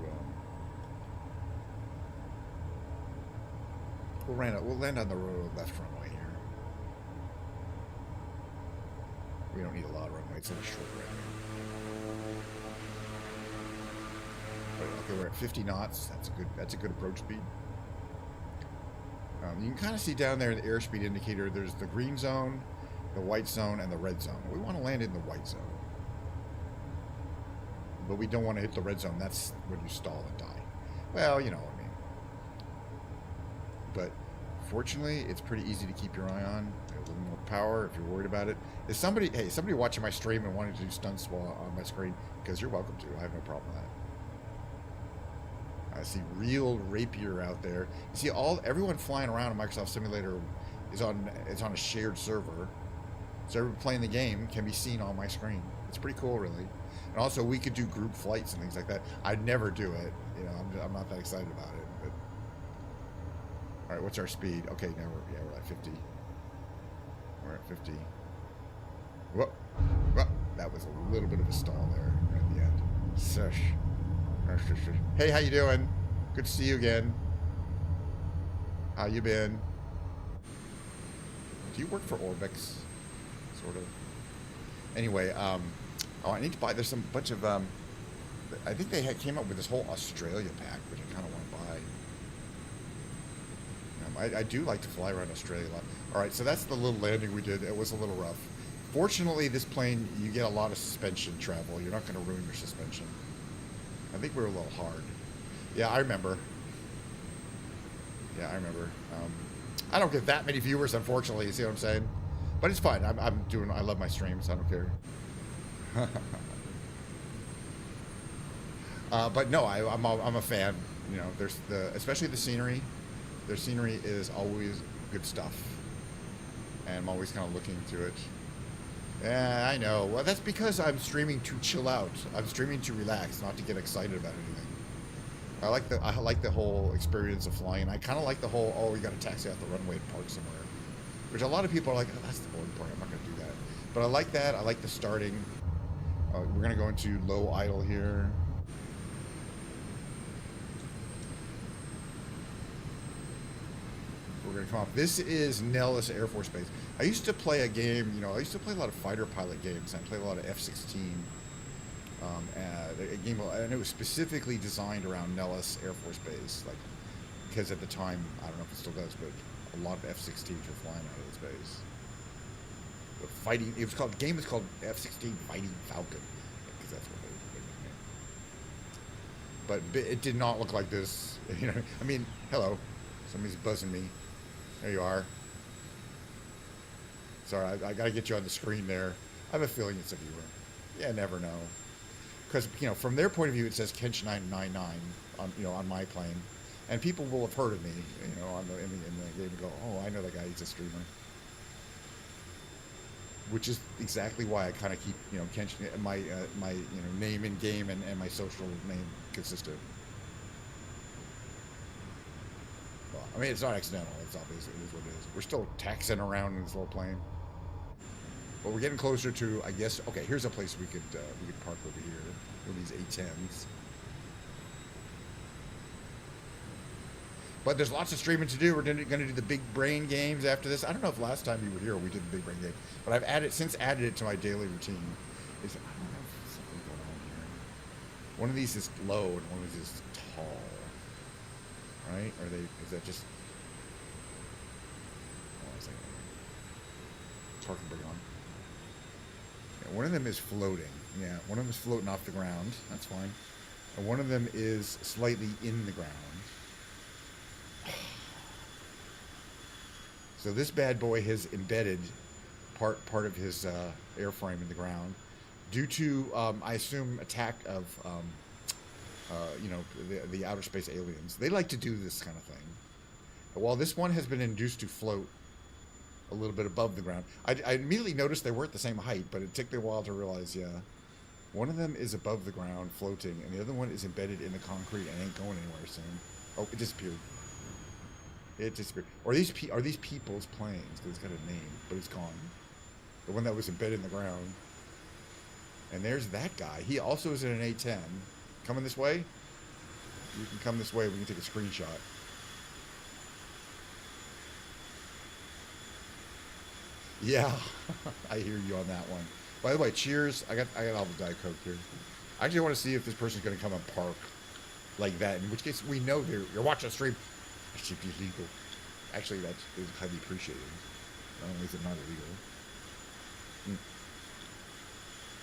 We'll land on the left runway here. We don't need a lot of runway. It's a short runway. Okay, we're at 50 knots. That's a good approach speed. You can kind of see down there in the airspeed indicator. There's the green zone, the white zone, and the red zone. We want to land in the white zone, but we don't want to hit the red zone. That's when you stall and die. Well, you know what I mean. But fortunately, it's pretty easy to keep your eye on. A little more power if you're worried about it. Is somebody watching my stream and wanting to do stunts while on my screen? Because you're welcome to. I have no problem with that. I see real rapier out there. You see everyone flying around in Microsoft Simulator is on a shared server. So everyone playing the game can be seen on my screen. It's pretty cool, really. And also, we could do group flights and things like that. I'd never do it. I'm not that excited about it. But all right, what's our speed? Okay, now we're at 50. We're at 50. Whoop. That was a little bit of a stall there at the end. Shush. Hey, how you doing? Good to see you again. How you been? Do you work for Orbix? Sort of. Anyway, I need to buy. There's some bunch of. I think they came up with this whole Australia pack, which I kind of want to buy. I do like to fly around Australia a lot. All right, so that's the little landing we did. It was a little rough. Fortunately, this plane, you get a lot of suspension travel. You're not going to ruin your suspension. I think we were a little hard. Yeah, I remember. I don't get that many viewers, unfortunately. You see what I'm saying? But it's fine. I love my streams. I don't care. But no, I'm a fan. There's especially the scenery. Their scenery is always good stuff, and I'm always kind of looking to it. Yeah, I know. Well, that's because I'm streaming to chill out. I'm streaming to relax, not to get excited about anything. I like the whole experience of flying. I kind of like the whole, you got to taxi off the runway and park somewhere. Which a lot of people are like, oh, that's the boring part. I'm not going to do that. But I like that. I like the starting. We're going to go into low idle here. We're going to come off. This is Nellis Air Force Base. I used to play a game, I used to play a lot of fighter pilot games. I played a lot of F-16. A game, and it was specifically designed around Nellis Air Force Base, because at the time, I don't know if it still does, but a lot of F-16s were flying out of this base. The game was called F-16 Fighting Falcon, because that's what they But it did not look like this. Hello, somebody's buzzing me. There you are. Sorry, I gotta get you on the screen there. I have a feeling it's a viewer. Yeah, never know. Because from their point of view, it says Kench 999 on my plane, and people will have heard of me, in the game and go, oh, I know that guy. He's a streamer. Which is exactly why I kind of keep Kench my name in game and my social name consistent. Well, it's not accidental. It's obvious. It is what it is. We're still taxiing around in this little plane. But we're getting closer to, I guess. Okay, here's a place we could park over here with these A10s. But there's lots of streaming to do. We're going to do the big brain games after this. I don't know if last time you were here we did the big brain game, but I've since added it to my daily routine. I don't know if there's something going on here. One of these is low and one of these is tall, right? Is that just? Park and bring on. One of them is floating. Yeah, one of them is floating off the ground. That's fine. And one of them is slightly in the ground. So this bad boy has embedded part of his airframe in the ground due to, I assume, attack of, the outer space aliens. They like to do this kind of thing. While this one has been induced to float, a little bit above the ground. I immediately noticed they weren't the same height, but it took me a while to realize, yeah. One of them is above the ground, floating, and the other one is embedded in the concrete and ain't going anywhere soon. Oh, it disappeared. It disappeared. Or are these people's planes? Because it's got a name, but it's gone. The one that was embedded in the ground. And there's that guy. He also is in an A-10. Coming this way? You can come this way. We can take a screenshot. Yeah, I hear you on that one. By the way, cheers. I got all the Diet Coke here. I actually want to see if this person's going to come and park like that. In which case, we know you're watching a stream. It should be legal. Actually, that is highly appreciated. Not only is it not illegal.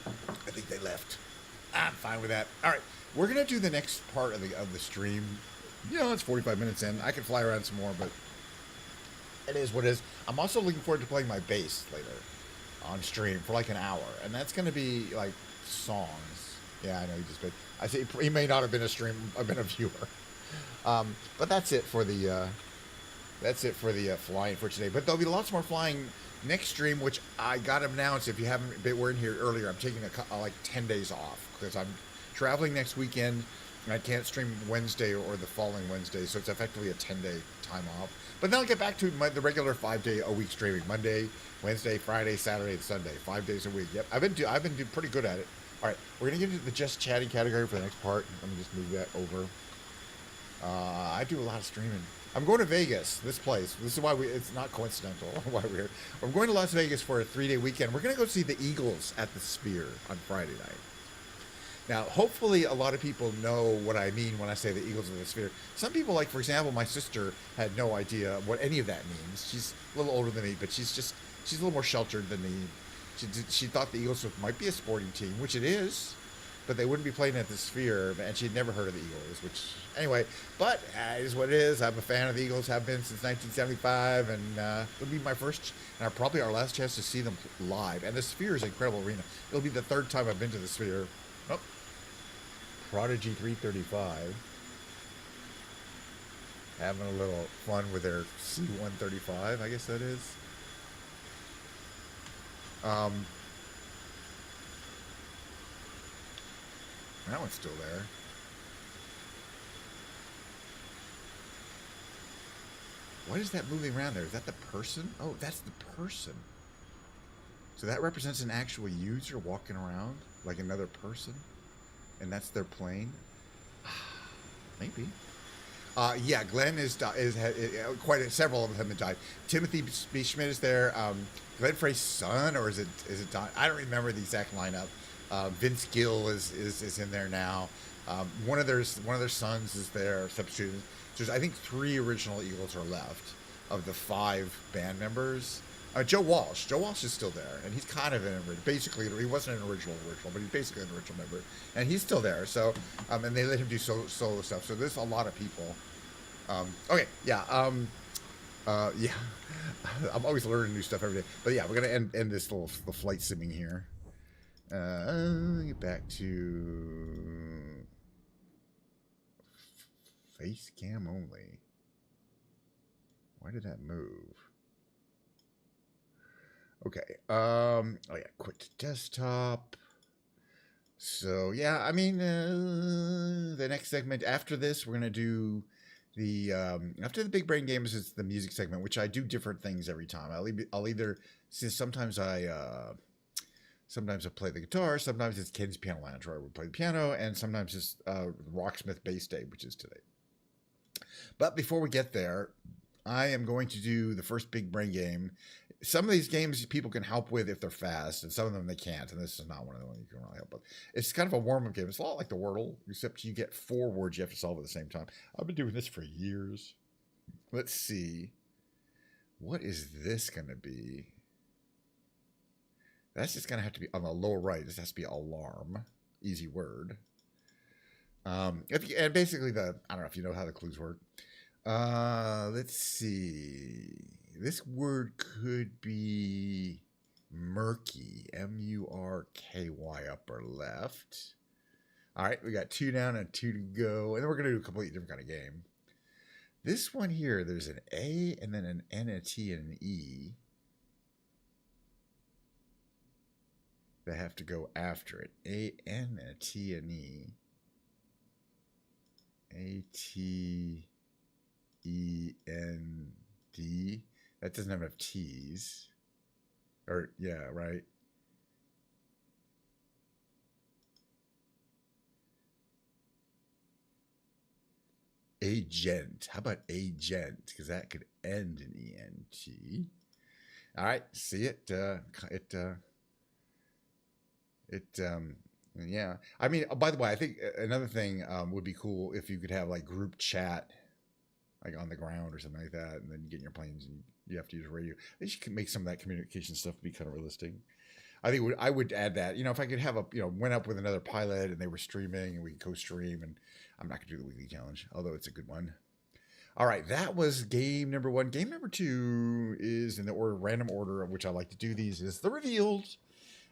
I think they left. I'm fine with that. All right, we're gonna do the next part of the stream. You know, it's 45 minutes in. I could fly around some more, but it is what it is. I'm also looking forward to playing my bass later on stream for like an hour, and that's gonna be like songs. Yeah, I know you just been. I say he may not have been a stream. I've been a viewer. But that's it for the flying for today. But there'll be lots more flying next stream, which I got to announce. If you haven't been in here earlier, I'm taking like 10 days off because I'm traveling next weekend and I can't stream Wednesday or the following Wednesday, so it's effectively a 10-day time off. But then I'll get back to the regular 5-day-a-week streaming: Monday, Wednesday, Friday, Saturday, and Sunday, 5 days a week. Yep, I've been doing pretty good at it. All right, we're gonna get into the just chatting category for the next part. Let me just move that over. I do a lot of streaming. I'm going to Vegas, this place. This is why it's not coincidental why we're here. I'm going to Las Vegas for a 3-day weekend. We're going to go see the Eagles at the Sphere on Friday night. Now, hopefully a lot of people know what I mean when I say the Eagles at the Sphere. Some people, like, for example, my sister had no idea what any of that means. She's a little older than me, but she's a little more sheltered than me. She thought the Eagles might be a sporting team, which it is. But they wouldn't be playing at the Sphere, and she'd never heard of the Eagles, which, anyway, but it is what it is. I'm a fan of the Eagles, have been since 1975, and it'll be my first, and probably our last chance to see them live. And the Sphere is an incredible arena. It'll be the third time I've been to the Sphere. Oh, Prodigy 335. Having a little fun with their C-135, I guess that is. That one's still there. What is that moving around there? Is that the person? Oh, that's the person. So that represents an actual user walking around like another person? And that's their plane? Maybe. Yeah, Glenn is quite several of them have died. Timothy B. Schmidt is there. Glenn Frey's son, or is it Don? I don't remember the exact lineup. Vince Gill is in there now. One of their sons is there, substituting. There's, I think, 3 original Eagles are left of the 5 band members. Joe Walsh is still there, and he's kind of basically, he wasn't an original, but he's basically an original member, and he's still there. So, and they let him do solo stuff. So there's a lot of people. Okay, yeah, yeah. I'm always learning new stuff every day. But yeah, we're gonna end this little flight simming here. Get back to face cam only. Why did that move? Okay. Oh yeah, quit to desktop. So yeah, I mean, the next segment after this, we're gonna do the after the Big Brain Games is the music segment, which I do different things every time. I'll either, since sometimes I play the guitar, sometimes it's Ken's Piano Lounge where I would play the piano, and sometimes it's Rocksmith Bass Day, which is today. But before we get there, I am going to do the first Big Brain game. Some of these games people can help with if they're fast, and some of them they can't, and this is not one of the ones you can really help with. It's kind of a warm-up game. It's a lot like the Wordle, except you get 4 words you have to solve at the same time. I've been doing this for years. Let's see. What is this going to be? That's just going to have to be on the lower right. This has to be alarm. Easy word. And basically I don't know if you know how the clues work. Let's see. This word could be murky. M-U-R-K-Y, upper left. All right, we got 2 down and 2 to go. And then we're going to do a completely different kind of game. This one here, there's an A and then an N, a T, and an E. that have to go after it. A-N, a T, and E. A-T-E-N-D. That doesn't have enough T's. Or, yeah, right? Agent. How about agent? Because that could end in E-N-T. All right, see it? Yeah. I mean, by the way, I think another thing would be cool if you could have like group chat, like on the ground or something like that, and then you get in your planes and you have to use radio. They should make some of that communication stuff be kind of realistic. I think I would add that. If I could have went up with another pilot and they were streaming and we could co-stream, and I'm not gonna do the weekly challenge, although it's a good one. All right, that was game number 1. Game number 2 is in the random order of which I like to do these. Is the Revealed,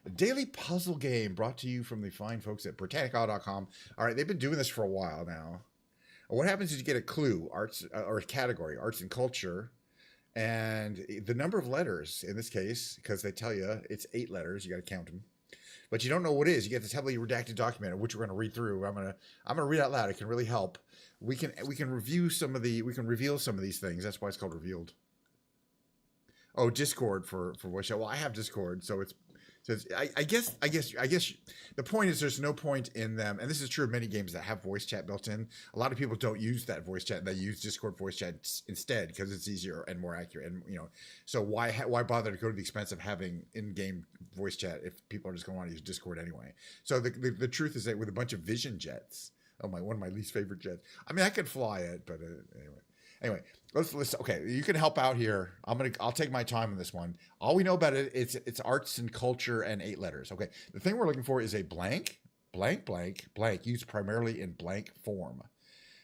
a daily puzzle game brought to you from the fine folks at Britannica.com. All right, they've been doing this for a while now. What happens is you get a clue, arts or a category, arts and culture, and the number of letters in this case, because they tell you it's 8 letters, you got to count them, but you don't know what it is. You get this heavily redacted document, which we're going to read through. I'm gonna read out loud. It can really help. We can reveal some of these things. That's why it's called Revealed. Oh, Discord for voice chat. Well, I have Discord, so it's I guess the point is there's no point in them, and this is true of many games that have voice chat built in. A lot of people don't use that voice chat; they use Discord voice chat instead because it's easier and more accurate. And so why bother to go to the expense of having in-game voice chat if people are just going to want to use Discord anyway? So the truth is that with a bunch of Vision jets, one of my least favorite jets. I mean, I could fly it, but anyway, let's. Okay, you can help out here. I'll take my time on this one. All we know about it, it's arts and culture and 8 letters. Okay, the thing we're looking for is a blank, used primarily in blank form.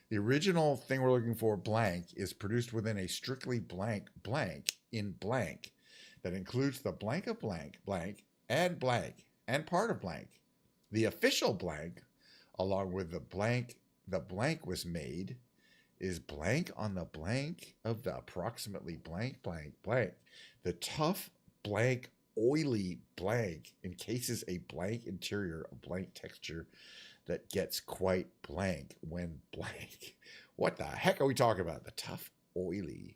The original thing we're looking for, blank, is produced within a strictly blank in blank that includes the blank of blank, and part of blank. The official blank, along with the blank was made, is blank on the blank of the approximately blank. The tough blank, oily blank encases a blank interior, a blank texture that gets quite blank when blank. What the heck are we talking about? The tough, oily.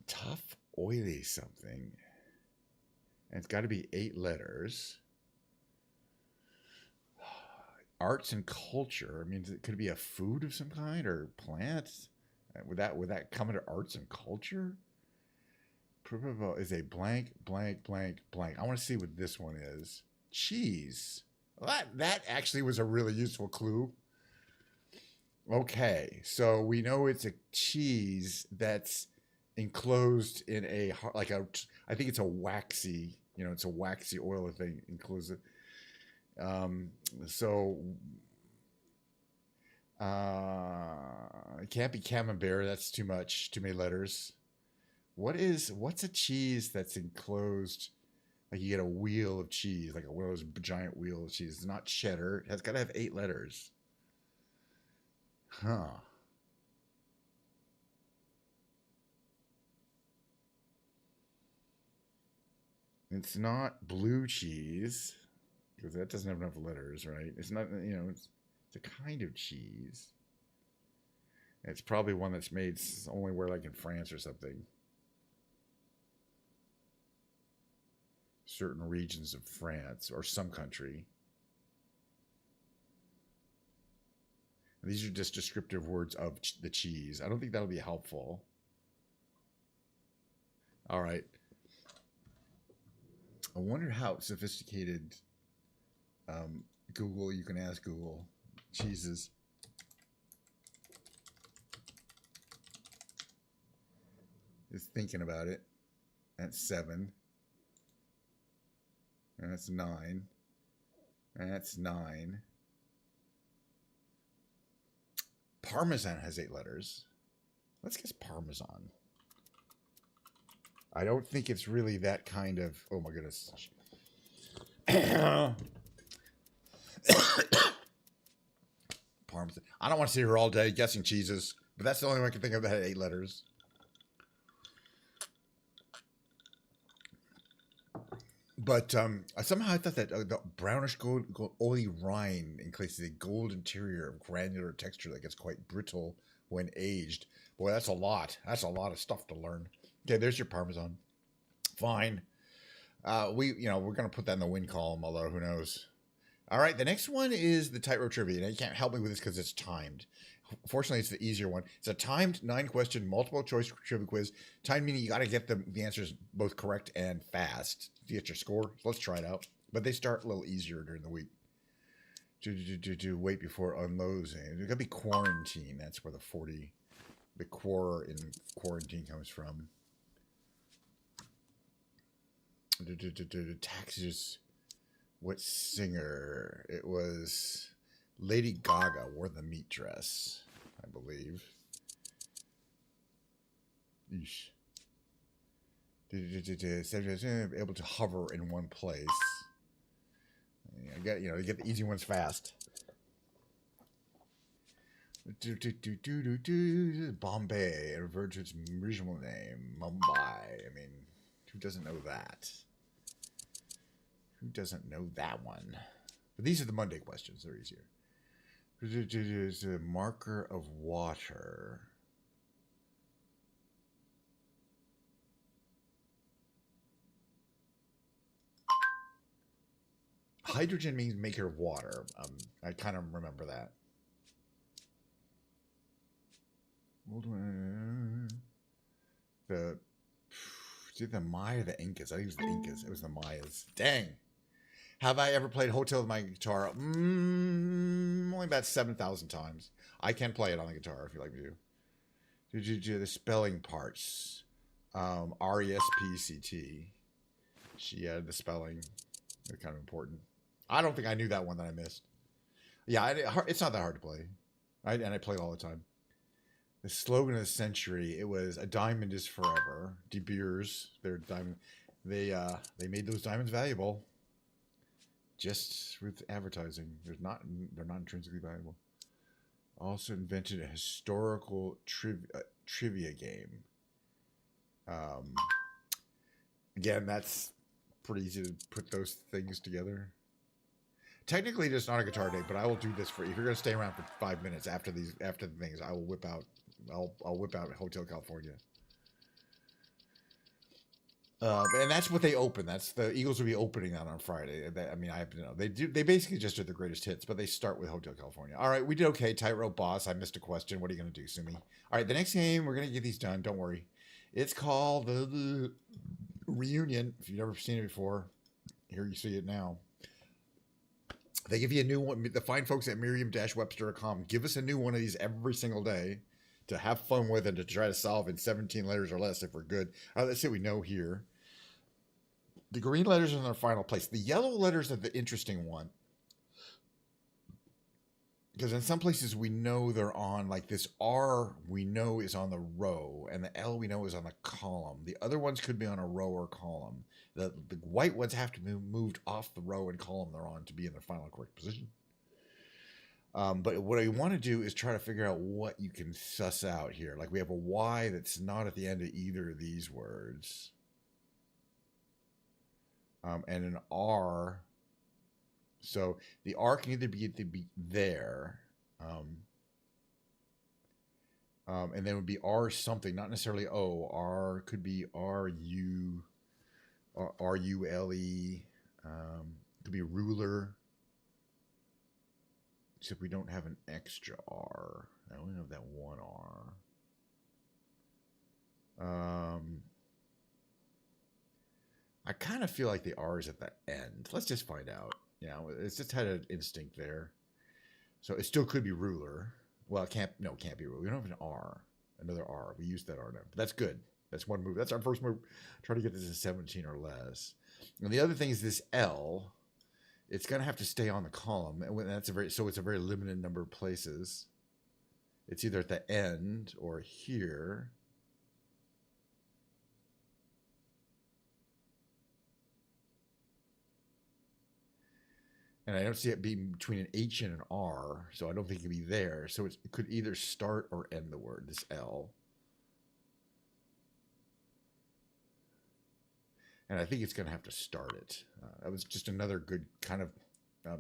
Tough, oily something. And it's got to be 8 letters. Arts and culture. I mean, could it be a food of some kind or plants? Would that come into arts and culture? Is a blank. I want to see what this one is. Cheese. Well, that actually was a really useful clue. Okay, so we know it's a cheese that's enclosed in I think it's a waxy, it's a waxy oil thing enclosed it. So it can't be camembert. That's too many letters. What's a cheese that's enclosed? Like you get a wheel of cheese, like one of those giant wheel of cheese. It's not cheddar. It's got to have 8 letters. Huh. It's not blue cheese because that doesn't have enough letters, right? It's not, it's a kind of cheese. It's probably one that's made only where like in France or something. Certain regions of France or some country. And these are just descriptive words of the cheese. I don't think that'll be helpful. All right. I wonder how sophisticated Google, you can ask Google, cheeses. Is thinking about it. That's 7. And that's 9. And that's 9. Parmesan has 8 letters. Let's guess Parmesan. I don't think it's really that kind of. Oh my goodness. Parmesan. I don't want to sit here all day guessing cheeses, but that's the only one I can think of that had 8 letters. But somehow I thought that the brownish gold oily rind increases a gold interior of granular texture that gets quite brittle when aged. Boy, that's a lot. That's a lot of stuff to learn. Okay, there's your Parmesan. Fine. We're gonna put that in the win column, although who knows. All right, the next one is the tightrope trivia. Now you can't help me with this because it's timed. Fortunately, it's the easier one. It's a timed 9-question multiple choice trivia quiz. Timed meaning you got to get the answers both correct and fast to get your score. So let's try it out. But they start a little easier during the week. Wait before unloading. It's got to be quarantine. That's where the quar in quarantine comes from. Taxes. What singer? It was Lady Gaga wore the meat dress, I believe. Eesh. Able to hover in one place. You get the easy ones fast. Bombay, it referred to its original name, Mumbai. I mean, who doesn't know that? Who doesn't know that one? But these are the Monday questions. They're easier. Is a marker of water. Hydrogen means maker of water. I kind of remember that. The Maya or the Incas? I think it was the Incas. It was the Mayas. Dang. Have I ever played Hotel with my guitar? Only about 7,000 times. I can play it on the guitar if you like me to. Did you do the spelling parts? RESPCT. She added the spelling. They're kind of important. I don't think I knew that one that I missed. Yeah, it's not that hard to play. And I play it all the time. The slogan of the century, it was "A diamond is forever." De Beers, their diamond. They made those diamonds valuable. Just with advertising, they're not intrinsically valuable. Also invented a historical trivia game. Again, that's pretty easy to put those things together. Technically, it's not a guitar day, but I will do this for you. If you're going to stay around for 5 minutes after the things, I will whip out. I'll whip out Hotel California. And that's what they open. That's the Eagles will be opening that on Friday. I mean, I have to know. They basically just do the greatest hits, but they start with Hotel California. All right, we did okay. Tightrope boss. I missed a question. What are you going to do, Sumi? All right, the next game we're going to get these done. Don't worry. It's called the Reunion. If you've never seen it before, here you see it now. They give you a new one. The fine folks at Merriam-Webster.com give us a new one of these every single day to have fun with and to try to solve in 17 letters or less if we're good. All right, let's see what we know here. The green letters are in their final place. The yellow letters are the interesting one. Because in some places we know they're on, like this R we know is on the row, and the L we know is on the column. The other ones could be on a row or column. The white ones have to be moved off the row and column they're on to be in their final correct position. But what I want to do is try to figure out what you can suss out here. Like we have a Y that's not at the end of either of these words. And an R. So the R can either be there. And then it would be R something, not necessarily O. R could be R-U, R-U-L-E. Could be ruler. Except we don't have an extra R. I only have that one R. I kind of feel like the R is at the end. Let's just find out. Yeah, it's just had an instinct there. So it still could be ruler. Well, it can't be ruler. We don't have an R. Another R. We used that R now. But that's good. That's one move. That's our first move. Try to get this to 17 or less. And the other thing is this L. It's going to have to stay on the column. And so it's a very limited number of places. It's either at the end or here. And I don't see it being between an H and an R, so I don't think it could be there. So it could either start or end the word, this L. And I think it's going to have to start it. That was just another good kind of, how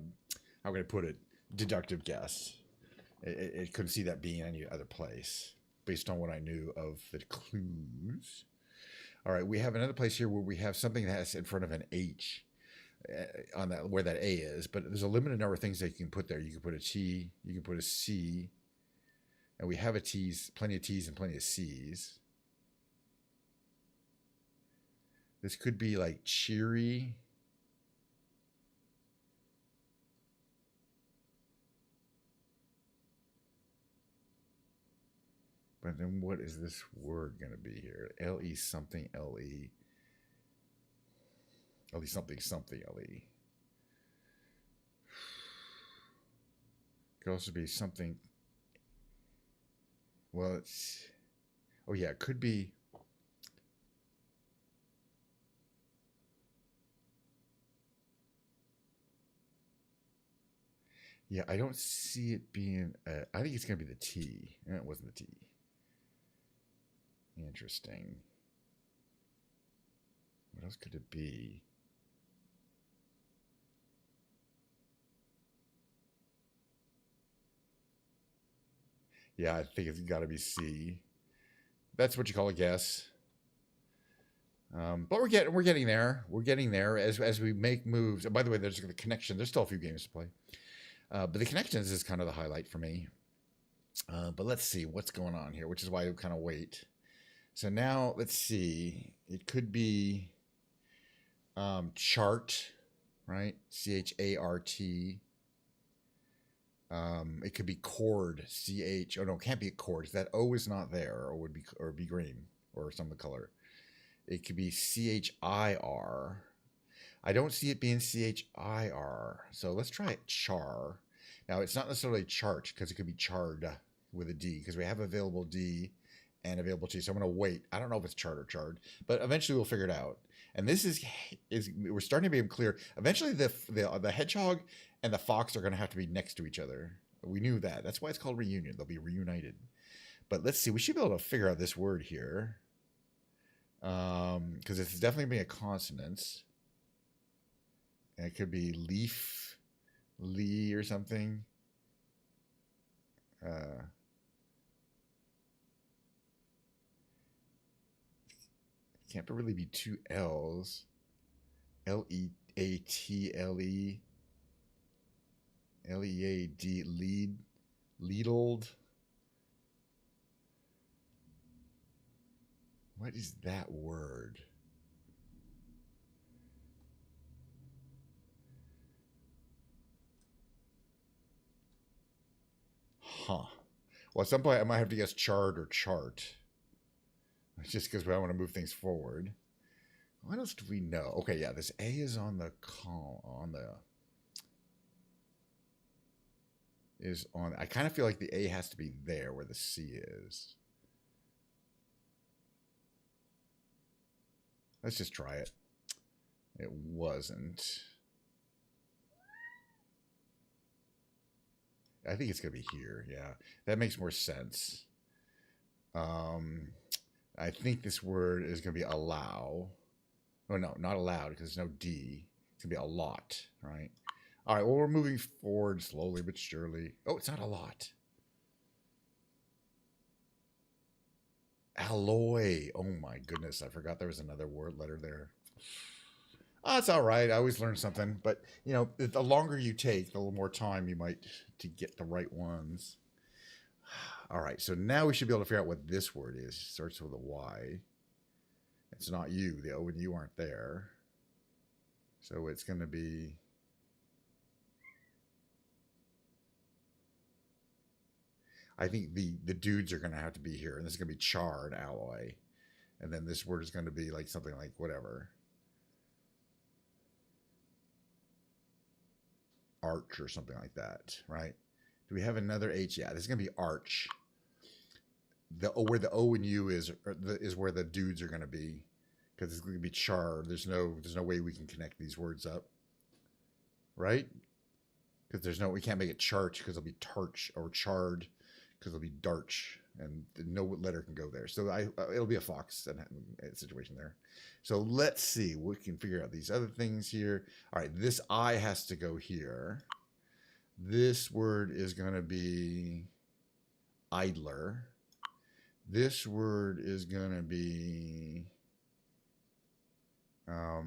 can I put it, deductive guess. It couldn't see that being any other place based on what I knew of the clues. All right, we have another place here where we have something that's in front of an H on that where that A is, but there's a limited number of things that you can put there. You can put a T, you can put a C, and we have a T's, plenty of T's and plenty of C's. This could be like cheery. But then what is this word going to be here? L-E something, L-E. L-E something, something, L-E. Could also be something. Well, it's. Oh, yeah, it could be. Yeah, I don't see it being. I think it's going to be the T. It wasn't the T. Interesting. What else could it be? Yeah, I think it's got to be C. That's what you call a guess. But we're getting there. We're getting there as we make moves. And by the way, there's the connection. There's still a few games to play, but the connections is kind of the highlight for me. But let's see what's going on here, which is why I kind of wait. So now let's see. It could be chart, right? C-H-A-R-T. It could be chord, C-H. Oh no, it can't be a chord. That O is not there, or would be green or some color. It could be C-H-I-R. I don't see it being C-H-I-R. So let's try it char. Now it's not necessarily chart because it could be charred with a D because we have available D and available T. So I'm going to wait. I don't know if it's chart or charred, but eventually we'll figure it out. And this is we're starting to be clear. Eventually the hedgehog and the fox are going to have to be next to each other. We knew that. That's why it's called reunion. They'll be reunited. But let's see. We should be able to figure out this word here. Because it's definitely being a consonant. And it could be leaf, lee or something. Can't really be two L's. L-E-A-T-L-E. L-E-A-D, lead, leadled. What is that word? Huh. Well, at some point I might have to guess chart or chart. Just because I want to move things forward. What else do we know? Okay, yeah, this A is on the I kind of feel like the A has to be there where the C is. Let's just try it. It wasn't. I think it's going to be here. Yeah, that makes more sense. I think this word is going to be allow. Oh, no, not allowed because there's no D. It's going to be a lot, right? All right, well, we're moving forward slowly but surely. Oh, it's not a lot. Alloy. Oh, my goodness. I forgot there was another word letter there. Oh, it's all right. I always learn something. But, you know, the longer you take, the little more time you might to get the right ones. All right, so now we should be able to figure out what this word is. It starts with a Y. It's not you. The O and U aren't there. So it's going to be... I think the dudes are going to have to be here. And this is going to be charred alloy. And then this word is going to be like something like whatever. Arch or something like that, right? Do we have another H? Yeah, this is going to be arch. Where the O and U is where the dudes are going to be, because it's going to be char. There's no way we can connect these words up, right? because there's no, we can't make it charch because it'll be tarch, or charred because it'll be darch, and no letter can go there. So it'll be a fox situation there. So let's see, we can figure out these other things here. All right, this I has to go here. This word is going to be idler. This word is going to be or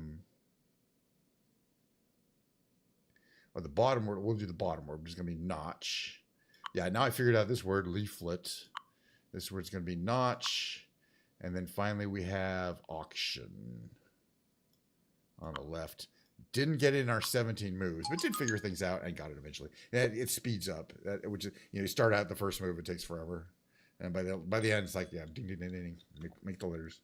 the bottom word. We'll do the bottom word, which is going to be notch. Yeah, now I figured out this word, leaflet. This word's going to be notch. And then finally we have auction on the left. Didn't get it in our 17 moves, but did figure things out and got it eventually. It speeds up, which is, you start out the first move, it takes forever. And by the end, it's like, yeah, ding, ding, ding, ding, make the letters.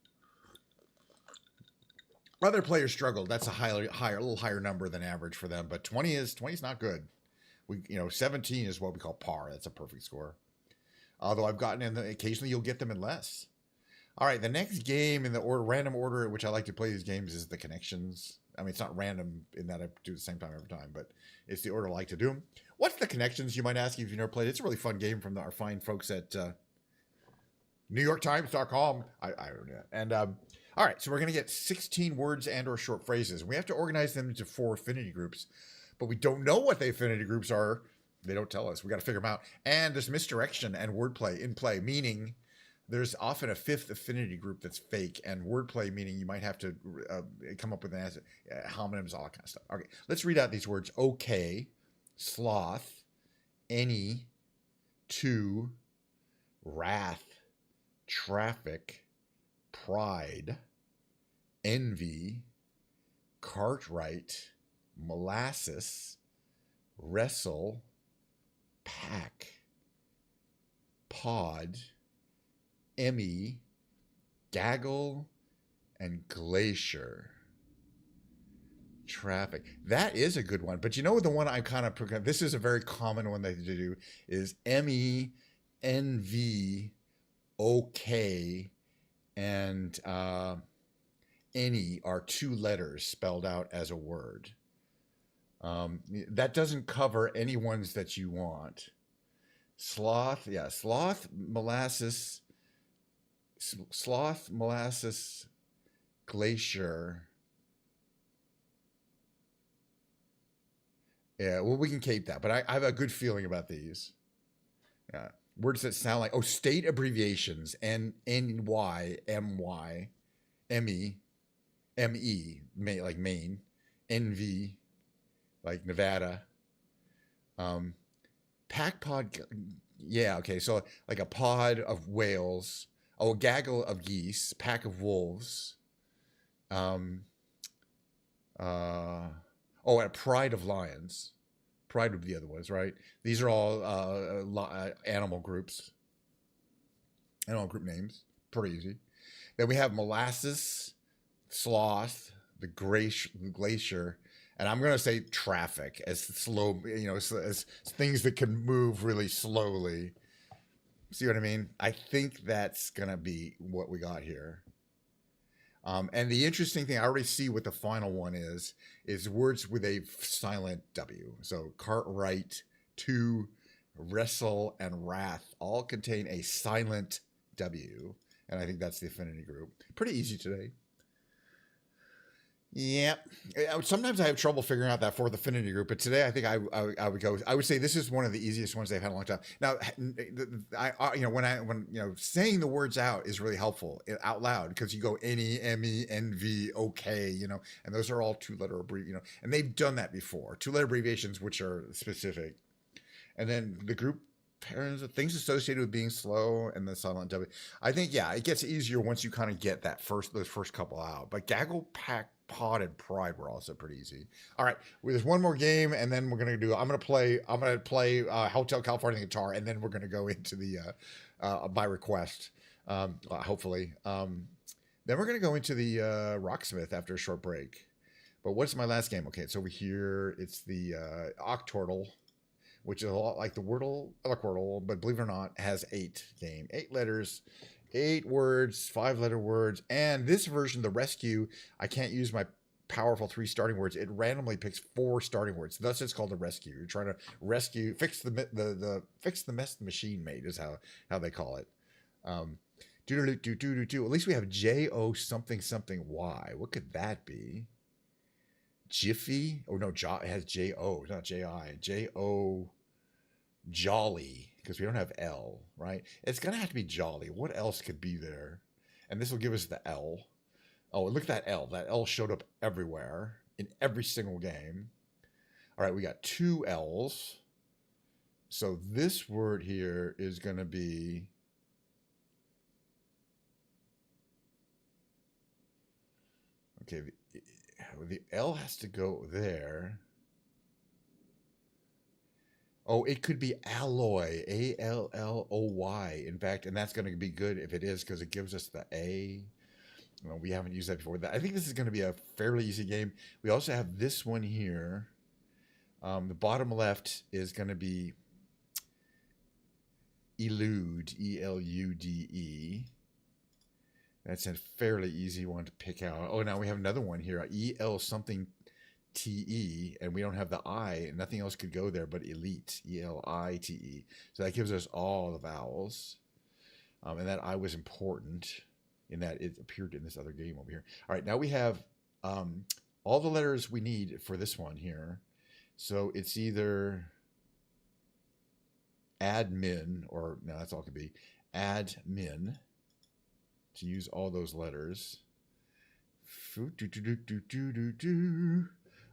Other players struggled. That's a little higher number than average for them, but 20 is not good. 17 is what we call par. That's a perfect score. Although I've gotten in occasionally you'll get them in less. All right, the next game in the random order, which I like to play these games, is the connections. I mean, it's not random in that I do the same time every time, but it's the order I like to do them. What's the connections, you might ask, if you've never played it? It's a really fun game from our fine folks at NewYorkTimes.com. I don't know. And all right, so we're going to get 16 words and or short phrases. We have to organize them into 4 affinity groups, but we don't know what the affinity groups are. They don't tell us. We got to figure them out. And there's misdirection and wordplay in play, meaning there's often a 5th affinity group that's fake, and wordplay meaning you might have to come up with an answer, homonyms, all that kind of stuff. Okay, let's read out these words. Okay, sloth, any, to, wrath, traffic, pride, envy, cartwright, molasses, wrestle, pack, pod, Emmy, gaggle, and glacier. Traffic. That is a good one. But you know the one I kind of, this is a very common one they do, is Emmy, NV, OK, and any are 2 letters spelled out as a word. That doesn't cover any ones that you want. Sloth, yeah, sloth, molasses, glacier. Yeah, well, we can keep that, but I have a good feeling about these. Yeah, words that sound like, state abbreviations, NY, MY, ME, ME, like Maine, NV, like Nevada. Pack pod, yeah, okay, so like a pod of whales, a gaggle of geese, pack of wolves, and a pride of lions. Pride would be the other ones, right? These are all animal groups, animal group names. Pretty easy. Then we have molasses, sloth, the glacier, and I'm going to say traffic as slow, as things that can move really slowly. See what I mean? I think that's going to be what we got here. And the interesting thing, I already see what the final one is words with a silent W. So cartwright, to, wrestle, and wrath all contain a silent W. And I think that's the affinity group. Pretty easy today. Yeah. Sometimes I have trouble figuring out that 4th affinity group, but today I think I would say this is one of the easiest ones they've had in a long time. Now, when saying the words out is really helpful out loud, because you go any, ME, NV, OK, and those are all 2-letter abbreviations, and they've done that before. 2-letter abbreviations, which are specific. And then the group patterns of things associated with being slow and the silent W. I think, yeah, it gets easier once you kind of get those first couple out. But gaggle, pack, pod, and pride were also pretty easy. All right, there's one more game, and then I'm gonna play Hotel California on the guitar, and then we're gonna go into the by request, hopefully. Then we're gonna go into the Rocksmith after a short break. But what's my last game? Okay, it's over here. It's the Octortle, which is a lot like the Wordle, but believe it or not, has 8 letters. 8 words, 5-letter words, and this version, the rescue, I can't use my powerful 3 starting words, it randomly picks 4 starting words. Thus, it's called a rescue. You're trying to rescue, fix fix the mess the machine made is how they call it. At least we have J-O something something Y. What could that be? Jiffy? Oh no, it has J-O, not J-I. J-O Jolly, because we don't have L, right? It's gonna have to be Jolly. What else could be there? And this will give us the L. Oh, look at that L. That L showed up everywhere in every single game. All right, we got 2 L's. So this word here is going to be okay. The L has to go there. Oh, it could be alloy, A-L-L-O-Y. In fact, and that's going to be good if it is because it gives us the A. Well, we haven't used that before. I think this is going to be a fairly easy game. We also have this one here. The bottom left is going to be elude, E-L-U-D-E. That's a fairly easy one to pick out. Oh, now we have another one here, E-L something T-E, and we don't have the I. Nothing else could go there but elite, E-L-I-T-E. So that gives us all the vowels. And that I was important in that it appeared in this other game over here. All right, now we have all the letters we need for this one here. So it's either admin, or no, that's all it could be. Admin, to use all those letters. All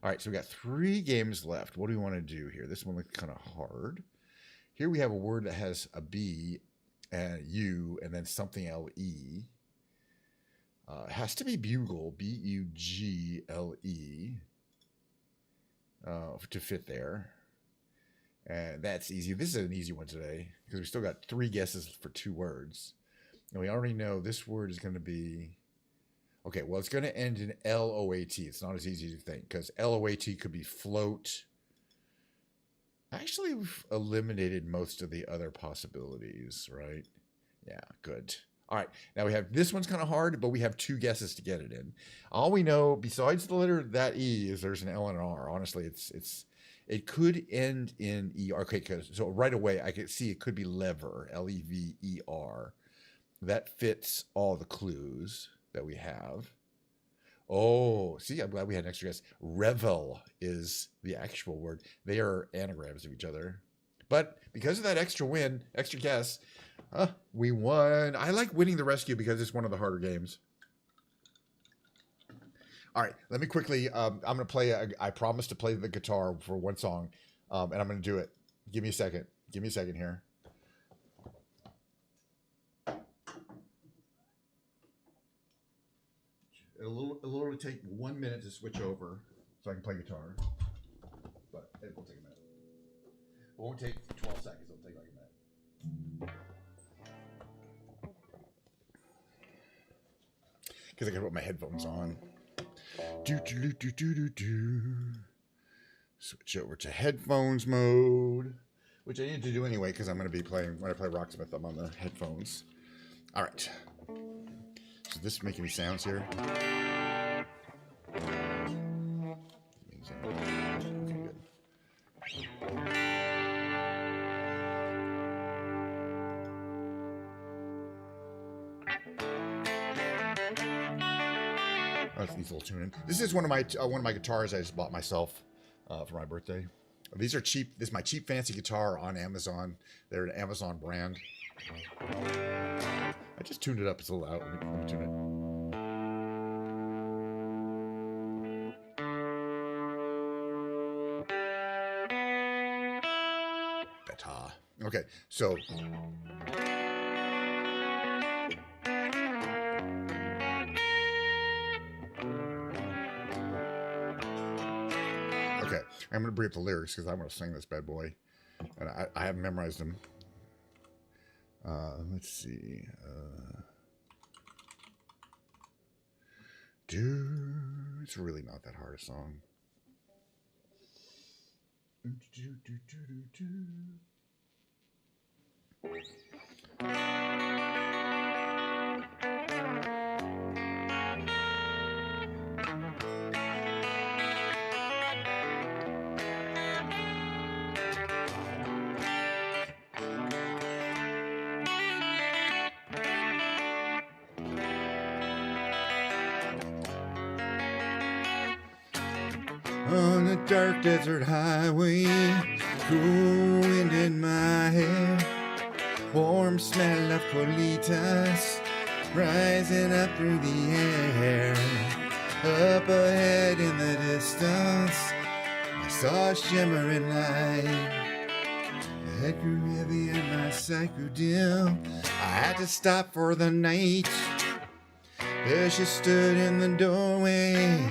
right, so we got 3 games left. What do we want to do here? This one looks kind of hard. Here we have a word that has a B and U and then something L-E. It has to be bugle, B-U-G-L-E, to fit there. And that's easy. This is an easy one today because we still got 3 guesses for 2 words. And we already know this word is going to be... Okay, well, it's going to end in L-O-A-T. It's not as easy as you think because L-O-A-T could be float. Actually, we've eliminated most of the other possibilities, right? Yeah, good. All right, now we have, this one's kind of hard, but we have 2 guesses to get it in. All we know, besides the letter that E, is there's an L and an R. Honestly, it could end in E. Okay, so right away, I can see it could be lever, L-E-V-E-R. That fits all the clues that we have. Oh, see, I'm glad we had an extra guess. Revel is the actual word. They are anagrams of each other. But because of that extra guess, we won. I like winning the rescue because it's one of the harder games. All right, let me quickly, I'm going to play, I promised to play the guitar for one song, and I'm going to do it. Give me a second. Give me a second here. It'll only take 1 minute to switch over so I can play guitar, but it will take a minute. It won't take 12 seconds. It'll take like a minute. Because I can put my headphones on. Switch over to headphones mode, which I need to do anyway because I'm going to be playing, when I play Rocksmith, I'm on the headphones. All right. So this is making me sounds here. That's these little tuning. This is one of my guitars I just bought myself for my birthday. These are cheap. This is my cheap fancy guitar on Amazon. They're an Amazon brand. I just tuned it up. It's a little loud. Let me tune it. Better. Okay, so. Okay, I'm going to bring up the lyrics because I'm going to sing this bad boy. And I haven't memorized them. Let's see. It's really not that hard a song. the dark desert highway, cool wind in my hair, warm smell of colitas rising up through the air. Up ahead in the distance, I saw a shimmering light. The head grew heavy and my sight grew dim. I had to stop for the night. There she stood in the doorway.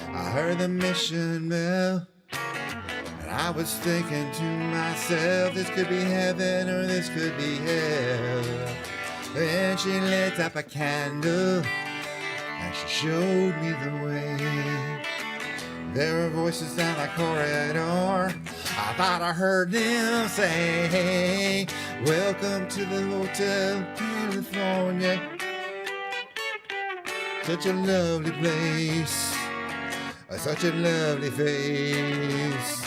I heard the mission bell, and I was thinking to myself, this could be heaven or this could be hell. Then she lit up a candle and she showed me the way. There were voices down the corridor. I thought I heard them say, hey, welcome to the Hotel California. Such a lovely place, such a lovely face.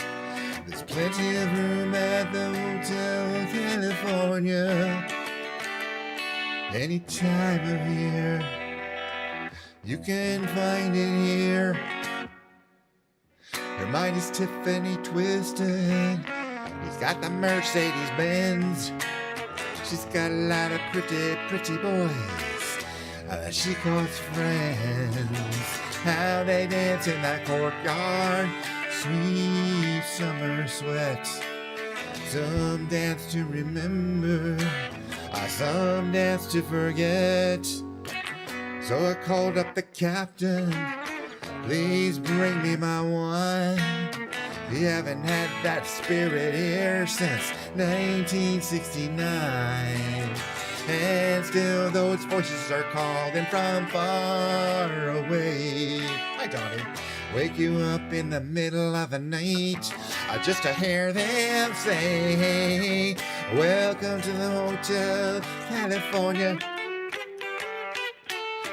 There's plenty of room at the Hotel California. Any time of year, you can find it here. Her mind is Tiffany twisted. He's got the Mercedes Benz. She's got a lot of pretty boys that she calls friends. How they dance in that courtyard, sweet summer sweat. Some dance to remember, some dance to forget. So I called up the captain, please bring me my wine. We haven't had that spirit here since 1969. And still those voices are calling from far away. Hi, Donnie. Wake you up in the middle of the night just to hear them say, welcome to the Hotel California.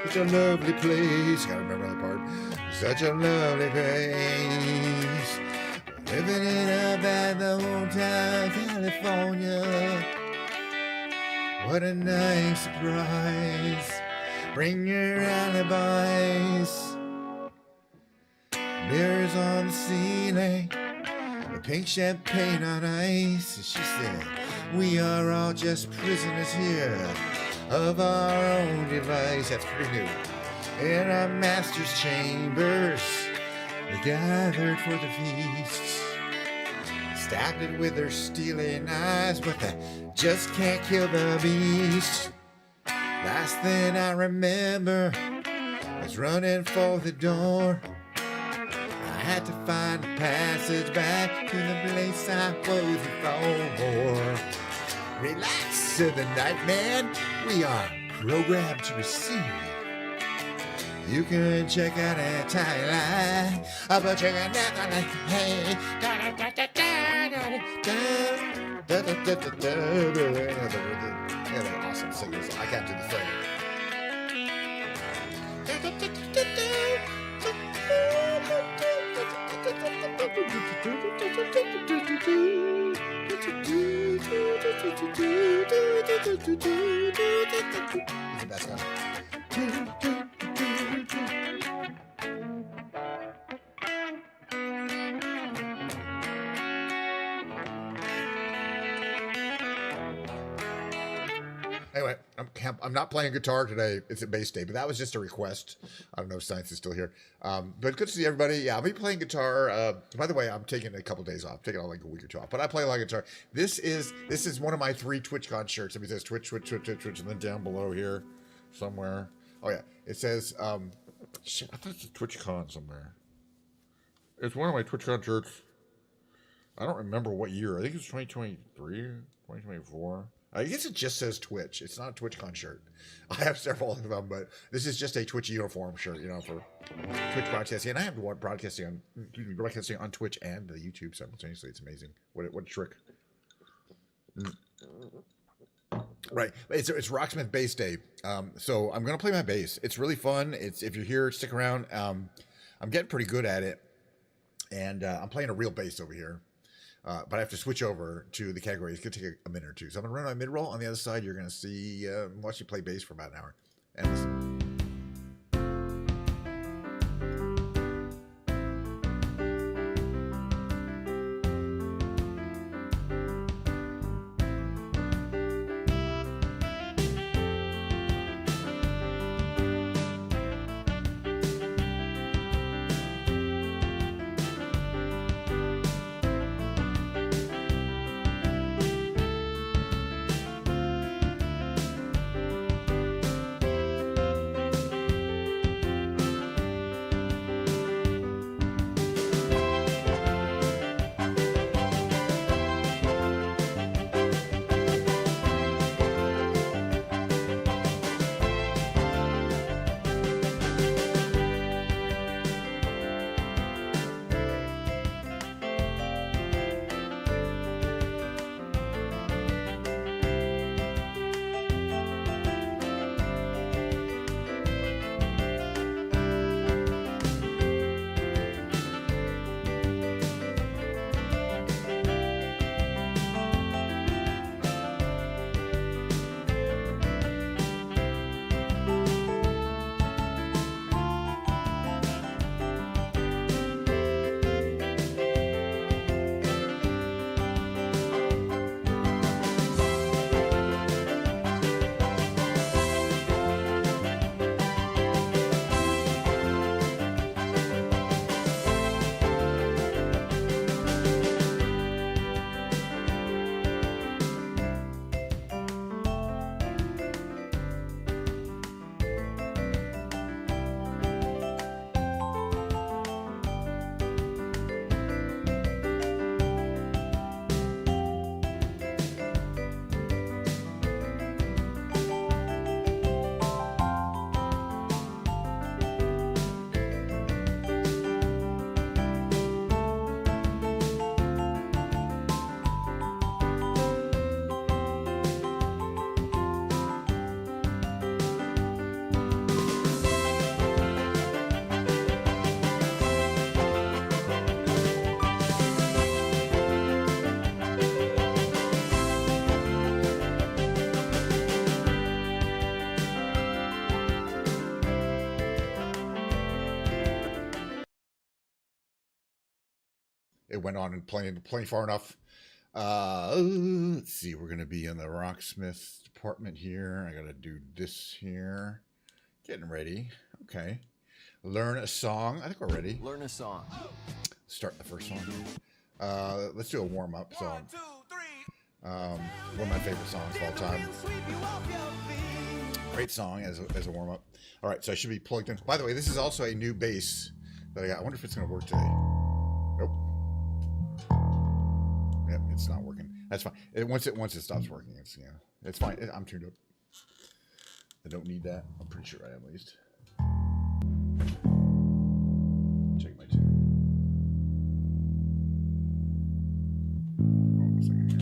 Such a lovely place. Gotta remember that part. Such a lovely place. Living it up at the Hotel California. What a nice surprise. Bring your alibis. Mirrors on the ceiling, the pink champagne on ice. She said, we are all just prisoners here of our own device. That's pretty new. In our master's chambers, we gathered for the feast. Stabbed it with their steely knives, but they just can't kill the beast. Last thing I remember was running for the door. I had to find a passage back to the place I was before. Relax, Southern Night Man. We are programmed to receive. You can check out a timeline, but check out that like hey. Yeah, they're awesome singers. I can't do the thing. He's the best guy. Anyway, I'm not playing guitar today. It's a bass day, but that was just a request. I don't know if Science is still here. But good to see everybody. Yeah, I'll be playing guitar. By the way, I'm taking a couple days off. Taking like a week or two off. But I play a lot of guitar. This is one of my 3 TwitchCon shirts. It says Twitch, and then down below here somewhere. Oh yeah, it says shit. I thought it's a TwitchCon somewhere. It's one of my TwitchCon shirts. I don't remember what year. I think it's 2023, 2024. I guess it just says Twitch. It's not a TwitchCon shirt. I have several of them, but this is just a Twitch uniform shirt, you know, for Twitch broadcasting. And I have one broadcasting on Twitch and the YouTube simultaneously. It's amazing. What a trick. Right. It's Rocksmith Bass Day. So I'm going to play my bass. It's really fun. If you're here, stick around. I'm getting pretty good at it. And I'm playing a real bass over here. But I have to switch over to the category. It's going to take a minute or two. So I'm going to run my mid-roll. On the other side, you're going to see, watch me play bass for about an hour. And listen. it went on and playing far enough. Let's see. We're gonna be in the Rocksmith department here. I gotta do this here. Getting ready. Okay. Learn a song. I think we're ready. Learn a song. Start the first song. Let's do a warm-up song. 1, 2, 3. One of my favorite songs of all time. Great song as a warm-up. All right, so I should be plugged in. By the way, this is also a new bass that I got. I wonder if it's going to work today. Nope. Yep, it's not working. That's fine. Once it stops working, it's fine. I'm tuned up. I don't need that. I'm pretty sure I am, at least. Check my tune. Hold on a second here.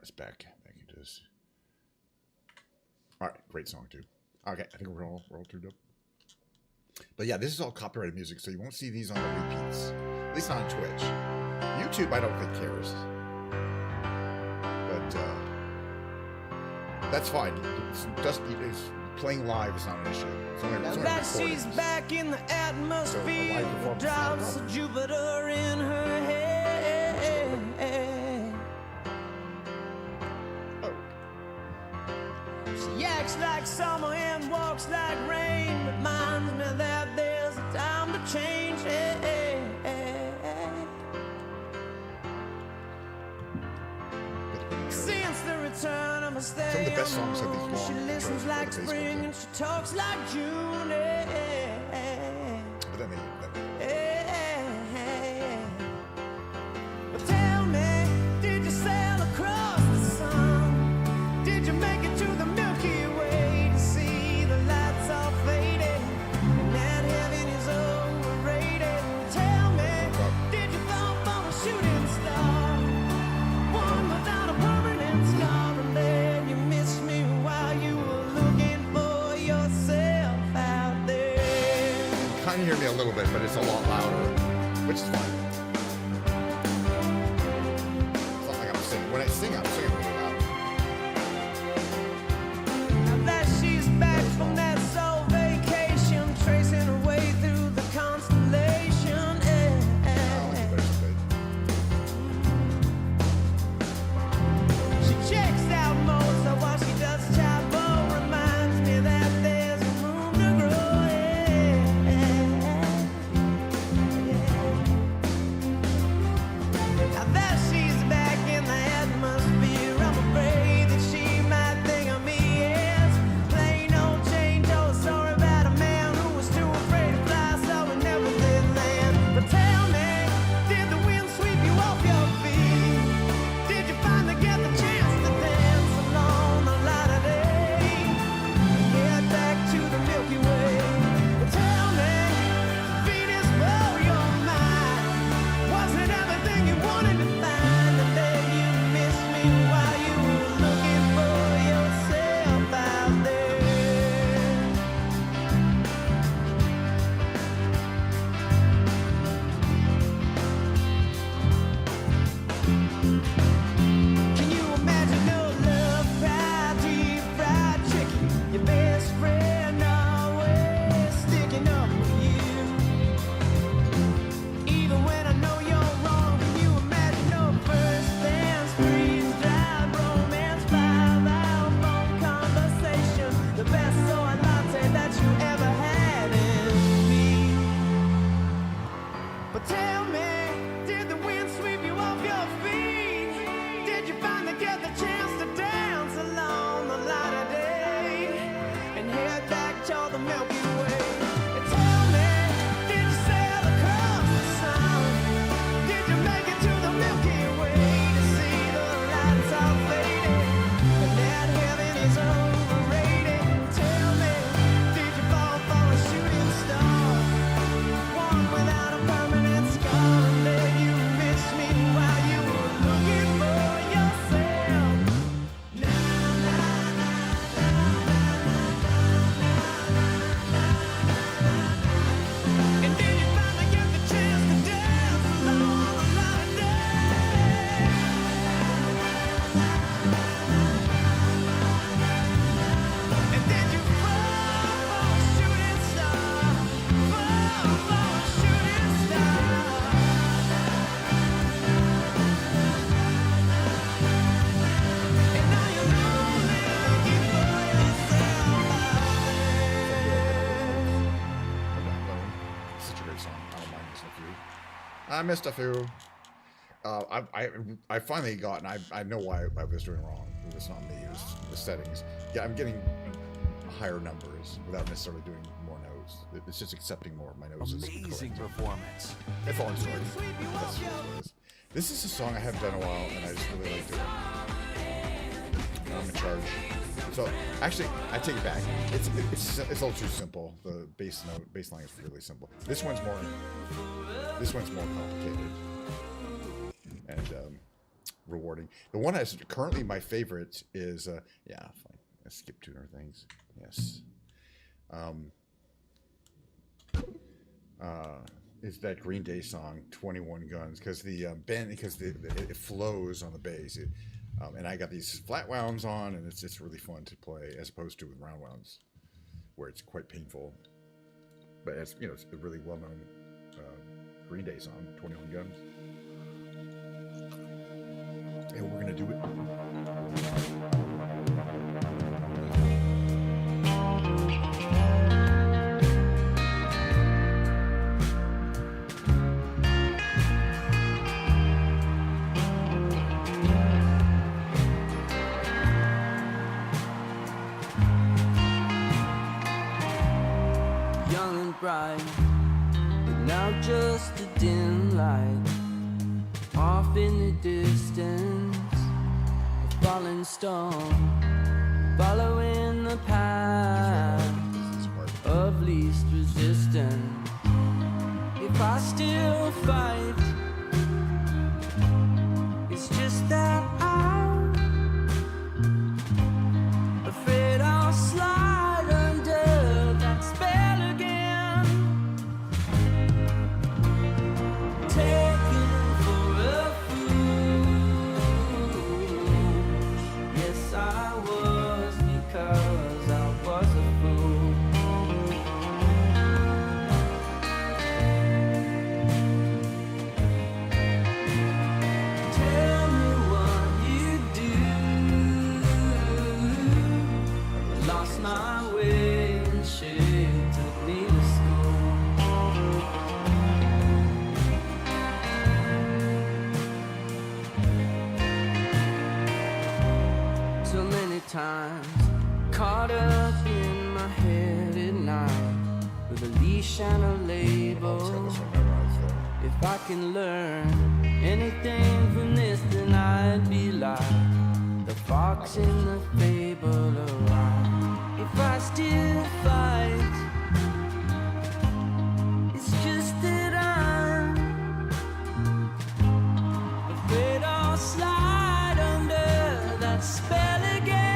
It's back into this. All right, great song too. Okay, I think we're all tuned up. But yeah, this is all copyrighted music, so you won't see these on the repeats. At least not on Twitch. YouTube, I don't think cares. But that's fine. It's playing live is not an issue. It's only that she's back in the atmosphere, so drops of Jupiter in her head. She acts like summer and walks like rain. Reminds me that there's a time to change. Since the return of a stay, some of the best songs have these long she listens like spring and she talks like June. But then But tell me, did you sail across the sun? Did you make it to the Milky Way to see the lights all fading and that heaven is overrated? Tell me, did you fall from a shooting star, one without a permanent scar, and then you missed me while you were looking for yourself out there? you kind of hear me a little bit, but it's a lot louder, which is fine. It's not like I'm singing. When I sing, I'm singing really loud. Now that she's back from that soul vacation, tracing her way through the constellation. She checks out Mozart while she does Chavo. Reminds me that there's room to grow. Now that she's back in the atmosphere. few. I missed a few. I finally got, and I know why I was doing wrong. It was not me. It was the settings. Yeah, I'm getting higher numbers without necessarily doing more notes. It's just accepting more of my notes. Amazing performance. That's all I'm sorry. That's what it is. This is a song I haven't done in a while, and I just really like doing. I'm in charge. So actually, I take it back. It's all too simple. The bass line is really simple. This one's more complicated and rewarding. The one that's currently my favorite is yeah, fine. I skip tuner things. Yes. Is that Green Day song 21 Guns, because the bend, because it flows on the bass. And I got these flat wounds on, and it's really fun to play as opposed to with round wounds, where it's quite painful. But it's it's a really well-known Green Day song, 21 Guns. And we're gonna do it. Bright, but now just a dim light off in the distance, a falling stone following the path of least resistance. If I still fight, it's just that I'm afraid I'll slide under that spell again. Times caught up in my head at night with a leash and a label. If I can learn anything from this, then I'd be like the fox in the fable around. If I still fight, it's just that I'm afraid I'll slide under that spell again.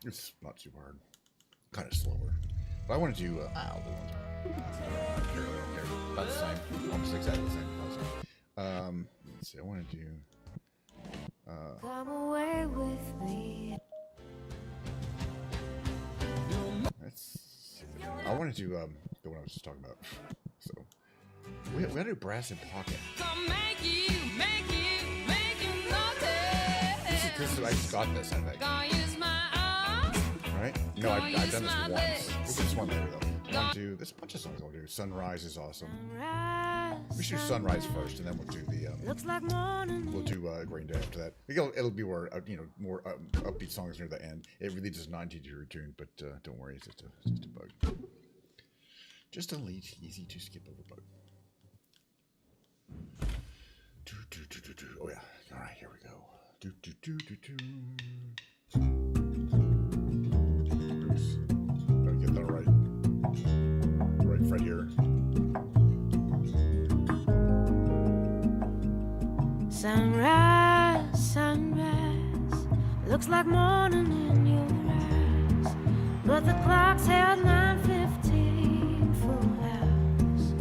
It's not too hard. Kind of slower. But I want to do I'll do one. I don't care. About the same. Almost exactly the same. Let's see. I want to do Come away with me. I wanted to the one I was just talking about. So we gotta do Brass in Pocket. This is I just got this, I think. Right? No, I've done this once. We'll do this one later though. There's a bunch of songs I'll do. Sunrise is awesome. We should do Sunrise first, and then we'll do the Looks like morning. we'll do Green Day after that. It'll be more more upbeat songs near the end. It really does not need your tune, but don't worry, it's just a bug. Just a easy to skip over bug. Oh yeah. All right, here we go. Oops. Gotta get that right. The right fret here. Sunrise, sunrise, looks like morning in your eyes, but the clock's held 9:15 full hours.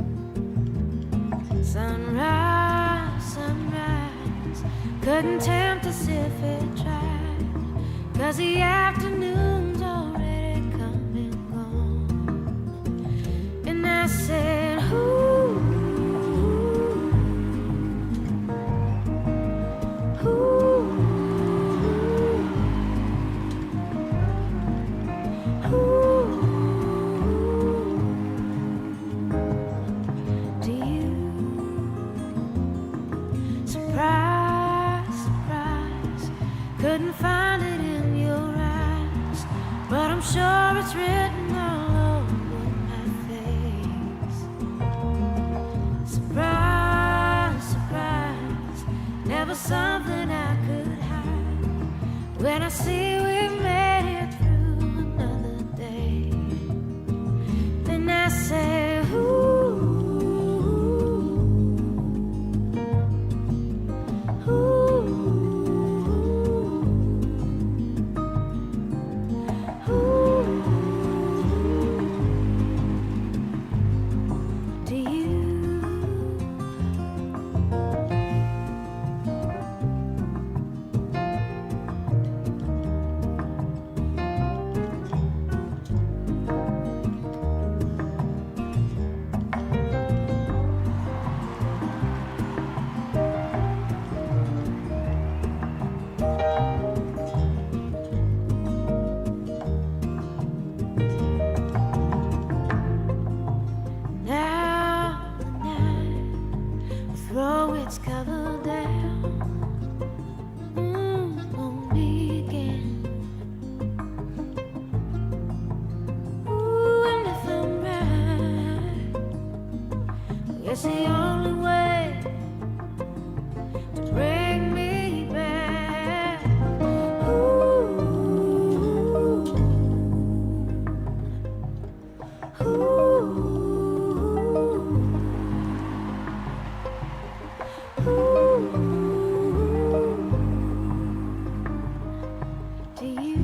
Sunrise, sunrise, couldn't tempt us if it tried, 'cause the afternoon's already come and gone. And I said, ooh, couldn't find it in your eyes, but I'm sure it's written all over my face. Surprise, surprise, never something I could hide. When I see we made it through another day, then I say, ooh. It's the only way to bring me back. Ooh, ooh, ooh, to you.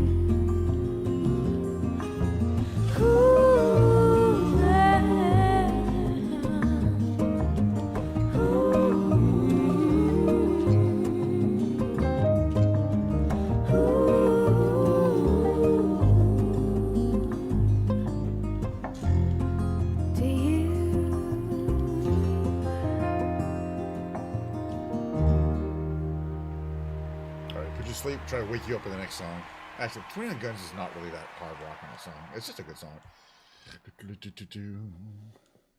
Sleep, try to wake you up with the next song. Actually, 21 Guns is not really that hard rock on a song. It's just a good song.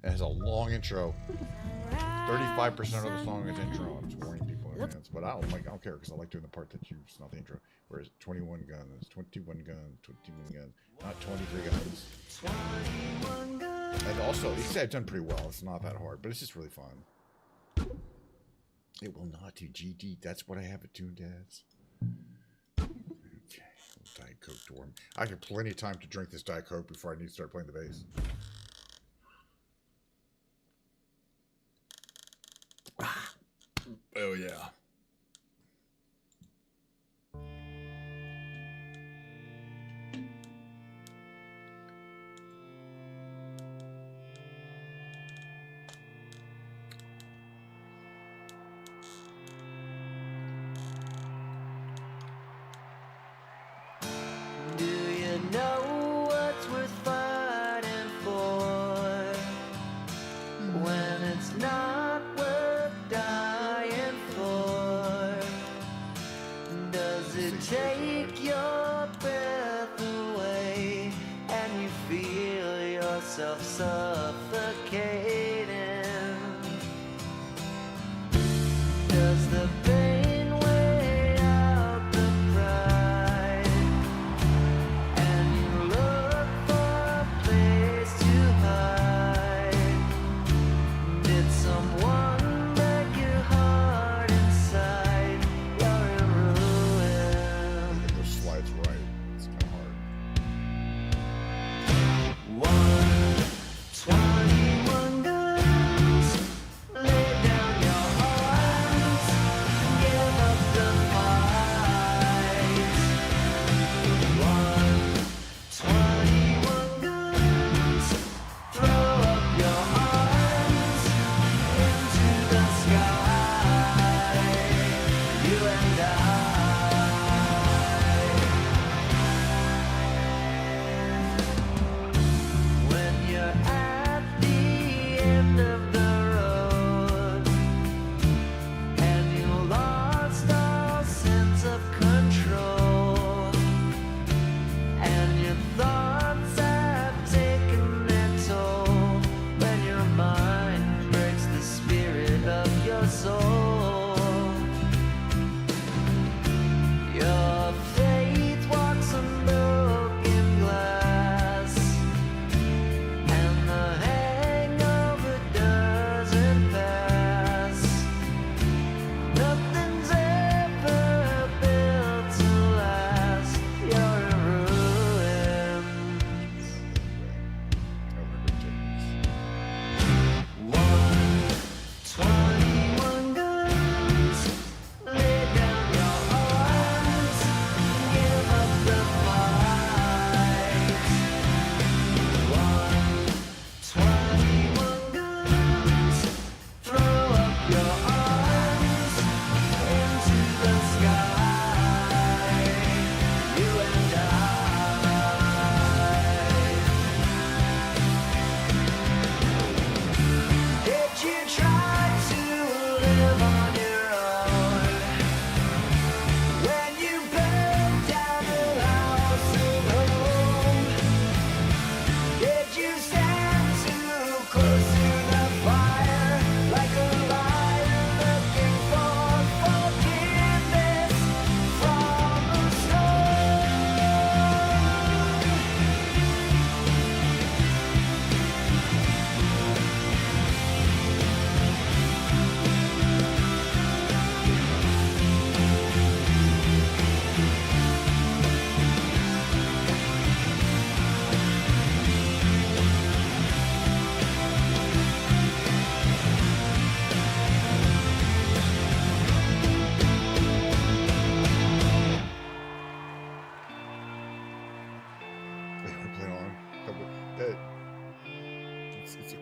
It has a long intro. 35% of the song is intro. I'm just warning people in advance. But I don't care because I like doing the part that it's not the intro. Whereas 21 Guns, 21 Guns, 21 Guns, not 23 Guns. And also, you say I've done pretty well. It's not that hard, but it's just really fun. It will not do GD. That's what I have it tuned as. Okay, Diet Coke to warm. I have plenty of time to drink this Diet Coke before I need to start playing the bass. Oh yeah.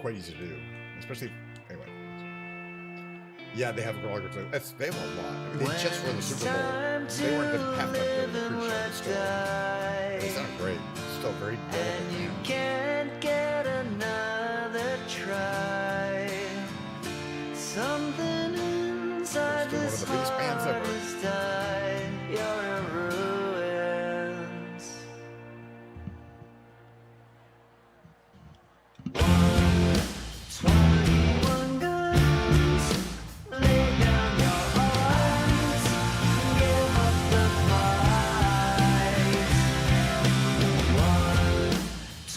quite easy to do, especially anyway. Yeah, they have roller too. They have a lot. I mean, they just won the Super Bowl. They weren't the halftime show of the pre-show. Still, they sound great. Still very relevant. You can't get another try. Something inside Still one of this the biggest bands heart ever. has died. You're in ruins. 21 guns. Lay down your arms. Give up the fight.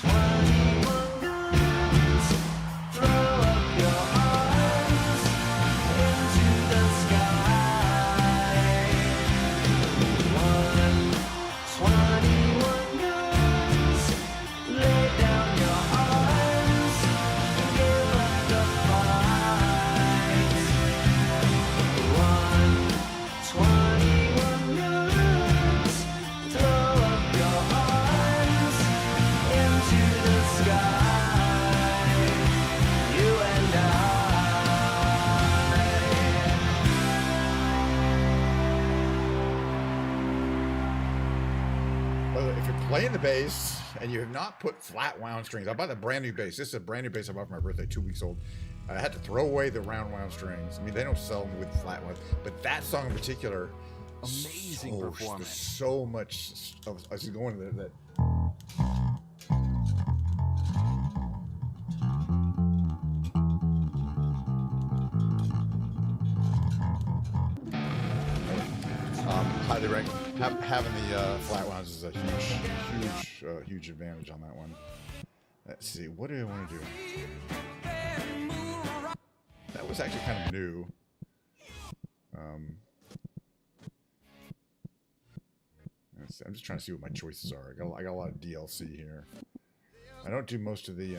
21 guns. Throw up your arms into the sky. 21 guns. Lay down your arms. Give up the fight. 21 guns. Throw up your arms into the sky. You and I. Well, if you're playing the bass and you have not put flat wound strings, I bought a brand new bass. This is a brand new bass I bought for my birthday, 2 weeks old. I had to throw away the round wound strings. I mean, they don't sell them with flat ones, but that song in particular, Amazing performance. There's so much. I was just going to that. Highly recommend having the flat wounds is a huge advantage on that one. Let's see, what do I want to do? That was actually kind of new. I'm just trying to see what my choices are. I got a lot of DLC here. I don't do most of the.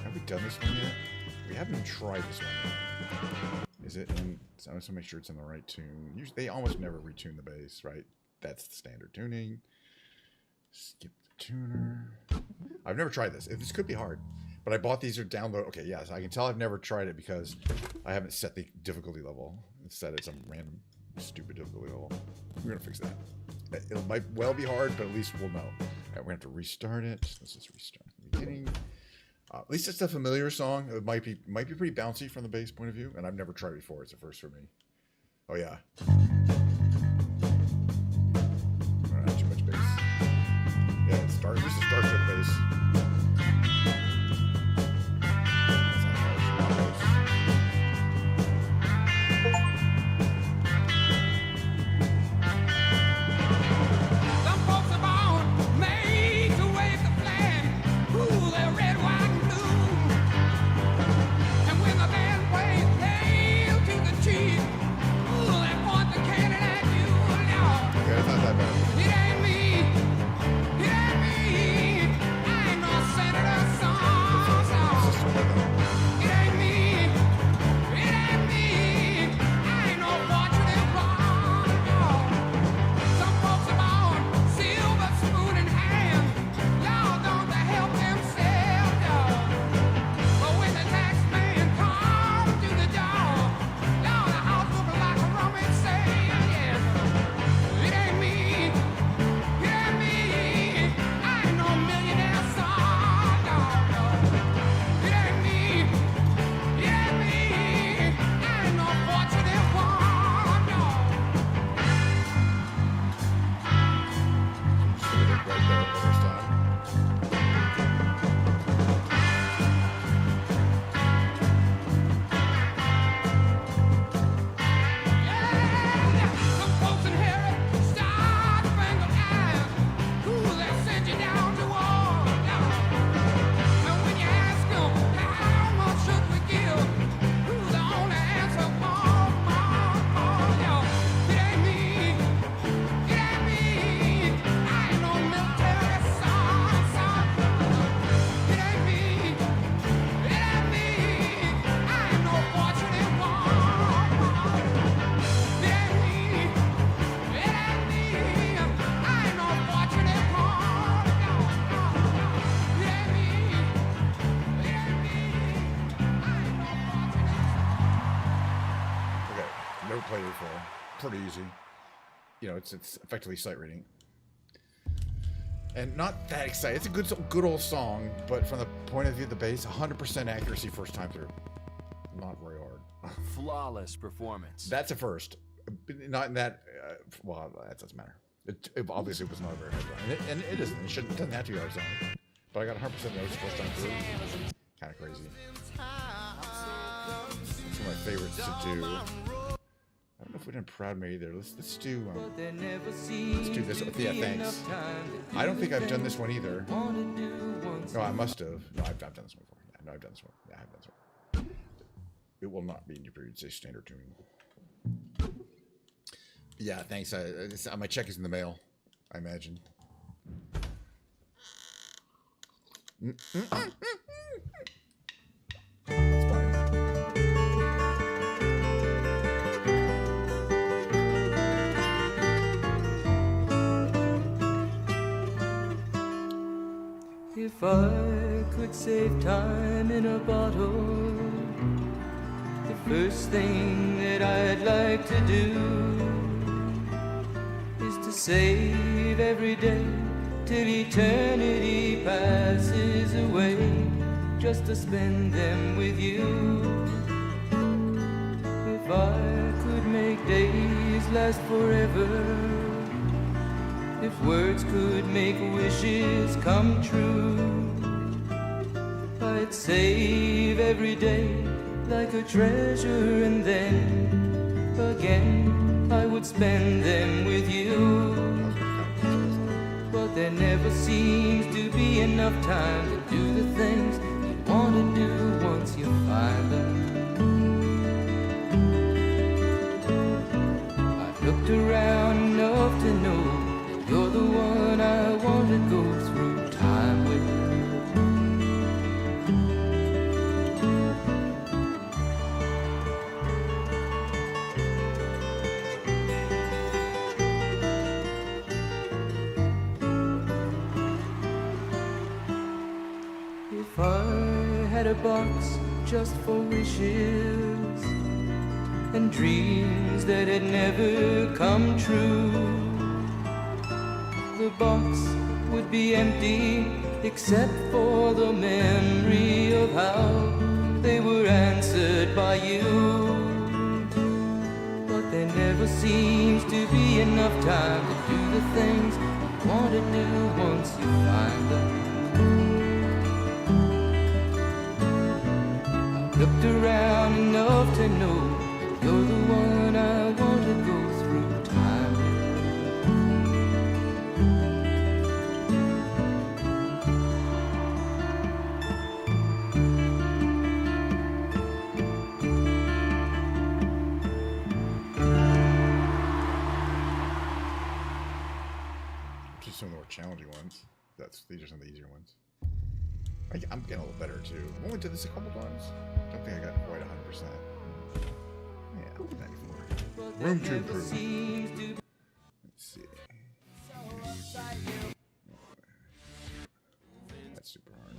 Have we done this one yet? We haven't even tried this one yet. Is it? So I want to make sure it's in the right tune. Usually, they almost never retune the bass, right? That's the standard tuning. Skip the tuner. I've never tried this. This could be hard, but I bought these or download. Okay, yes, I can tell I've never tried it because I haven't set the difficulty level. It's set at some random stupid difficulty level. We're gonna fix that. It might well be hard, but at least we'll know. All right, we're gonna have to restart it. Let's just restart the beginning. At least it's a familiar song. It might be pretty bouncy from the bass point of view, and I've never tried it before. It's a first for me. Oh yeah. Not too much bass. Yeah, it's dark. At least it's dark for the bass. That's not harsh. Not harsh. Some folks are born made to wave the flag, rule their red, white, and blue. And when the band plays "Hail to the Chief," they point the cannon at you. Now, Okay, it's not that bad. it ain't me, I ain't no played it before. Pretty easy. You know, it's effectively sight reading. And not that exciting. It's a good old song, but from the point of view of the bass, 100% accuracy first time through. Not very hard. Flawless performance. That's a first. Not in that. Well, that doesn't matter. It obviously was not a very hard song, and it isn't. It doesn't have to be a hard song. But I got 100% notes first time through. Kind of crazy. It's one of my favorites to do. I don't know if we did Proud Mary either. Let's do this. Yeah, thanks. I don't think I've done this one either. No, I must have. No, I've done this one before. Yeah, no, I've done this one. Yeah, I've done this one. It will not be in your period. Say standard tuning. Yeah, thanks. My check is in the mail, I imagine. It's fine. If I could save time in a bottle, the first thing that I'd like to do is to save every day till eternity passes away, just to spend them with you. If I could make days last forever, if words could make wishes come true, I'd save every day like a treasure, and then again I would spend them with you. But there never seems to be enough time to do the things you want to do once you find them. I've looked around enough to know you're the one I want to go through time with. If I had a box just for wishes and dreams that had never come true, the box would be empty except for the memory of how they were answered by you. But there never seems to be enough time to do the things you want to do once you find them. I've looked around enough to know you're the one I want to go through time with. Some of the more challenging ones. These are some of the easier ones. I'm getting a little better too. I've only did this a couple times. Don't think I got quite 100%. Yeah, 94. Room to improve. Let's see. That's super hard.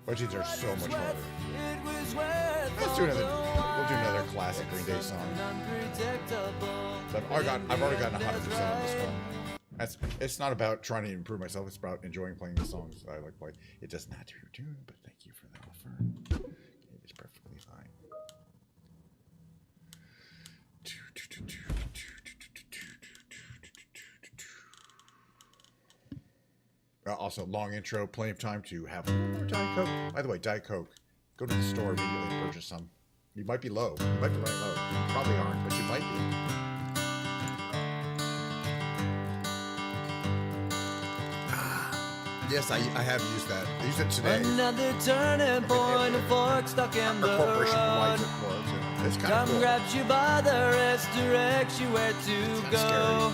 Budgets are so much harder. Let's do another. We'll do another classic Green Day song. So I've already gotten 100% on this one. It's not about trying to improve myself. It's about enjoying playing the songs I like playing. It doesn't have to be tuned, but thank you for the offer. It is perfectly fine. Also, long intro, plenty of time to have more Diet Coke. By the way, Diet Coke. Go to the store immediately and purchase some. You might be low. You might be running low. You probably aren't, but you might be. Yes, I have used that. I used it today. Another turning point, a fork stuck in the corporation provides road. it for us. It's kind of Come cool. grabs you by the wrist, directs you where to go. Scary.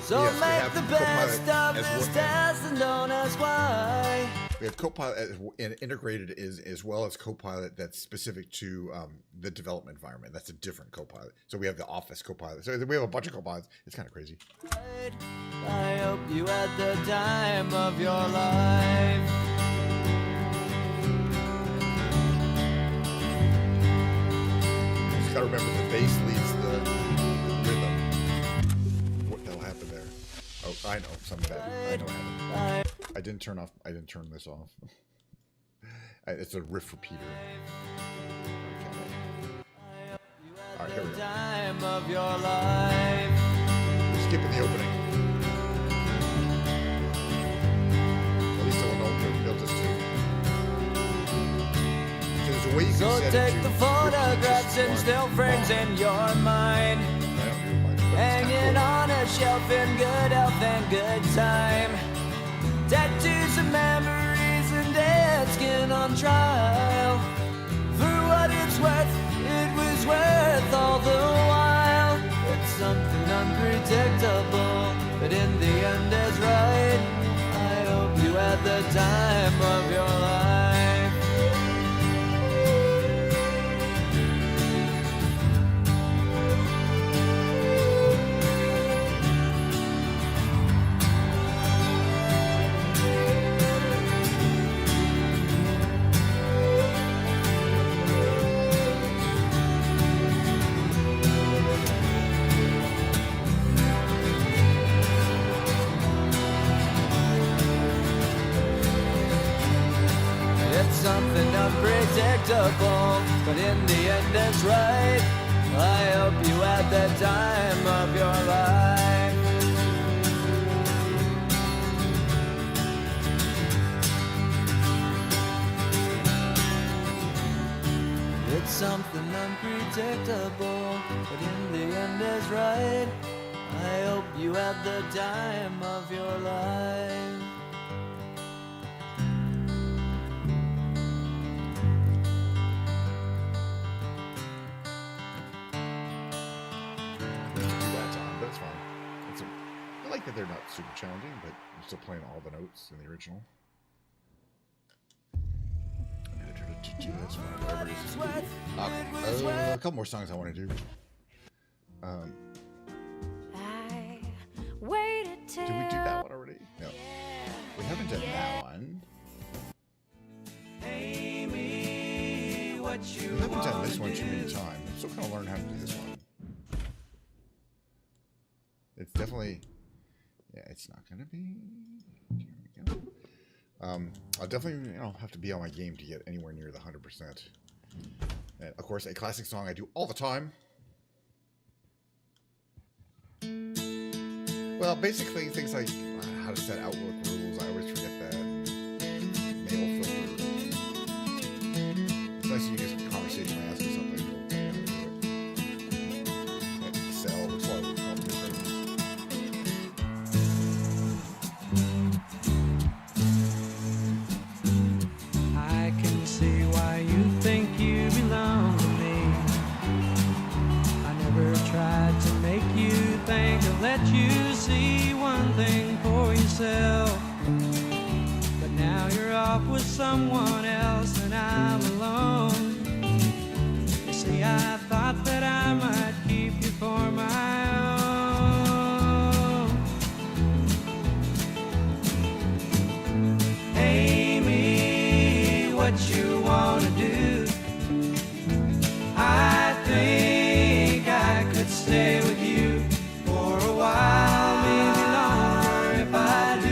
So Yes, we make have the Copilot best of as this well. test and don't ask why. We have Copilot integrated as well as Copilot that's specific to the development environment. That's a different Copilot. So we have the Office Copilot. So we have a bunch of Copilots. It's kind of crazy. I hope you had the time of your life. You just gotta remember the bass leads the I know some of that. I know how to. I didn't turn this off. It's a riff repeater. Okay. All right, here we go. Time of your life. Skipping the opening. At least I will know what built this to. There's a way you can So set take it to the photographs and still frames in your mind, hanging on a shelf in good health and good time. Tattoos and memories and dead skin on trial. For what it's worth, it was worth all the while. It's something unpredictable, but in the end is right. I hope you had the time of your life. Something unpredictable, but in the end it's right. I hope you had the time of your life. It's something unpredictable, but in the end it's right. I hope you had the time of your life. I like that they're not super challenging, but I'm still playing all the notes in the original. I'm gonna try to do this one, whatever it is. A couple more songs I want to do. Did we do that one already? No. We haven't done that one. We haven't done this one too many times. I'm still kind of learning how to do this one. It's definitely... Yeah, it's not going to be... Here we go. I'll definitely have to be on my game to get anywhere near the 100%. And of course, a classic song I do all the time. Well, basically things like how to set Outlook rules. I always forget that. Mail filter. It's nice you just conversationally ask for something. Excel, that's why we call it. I can see why you think you belong to me. I never tried to make you think or let you see one thing for yourself. But now you're off with someone else and I'm alone. You see, I thought that I might keep you for my own. Amy, what you wanna do? I think I could stay with you for a while, maybe longer if I do.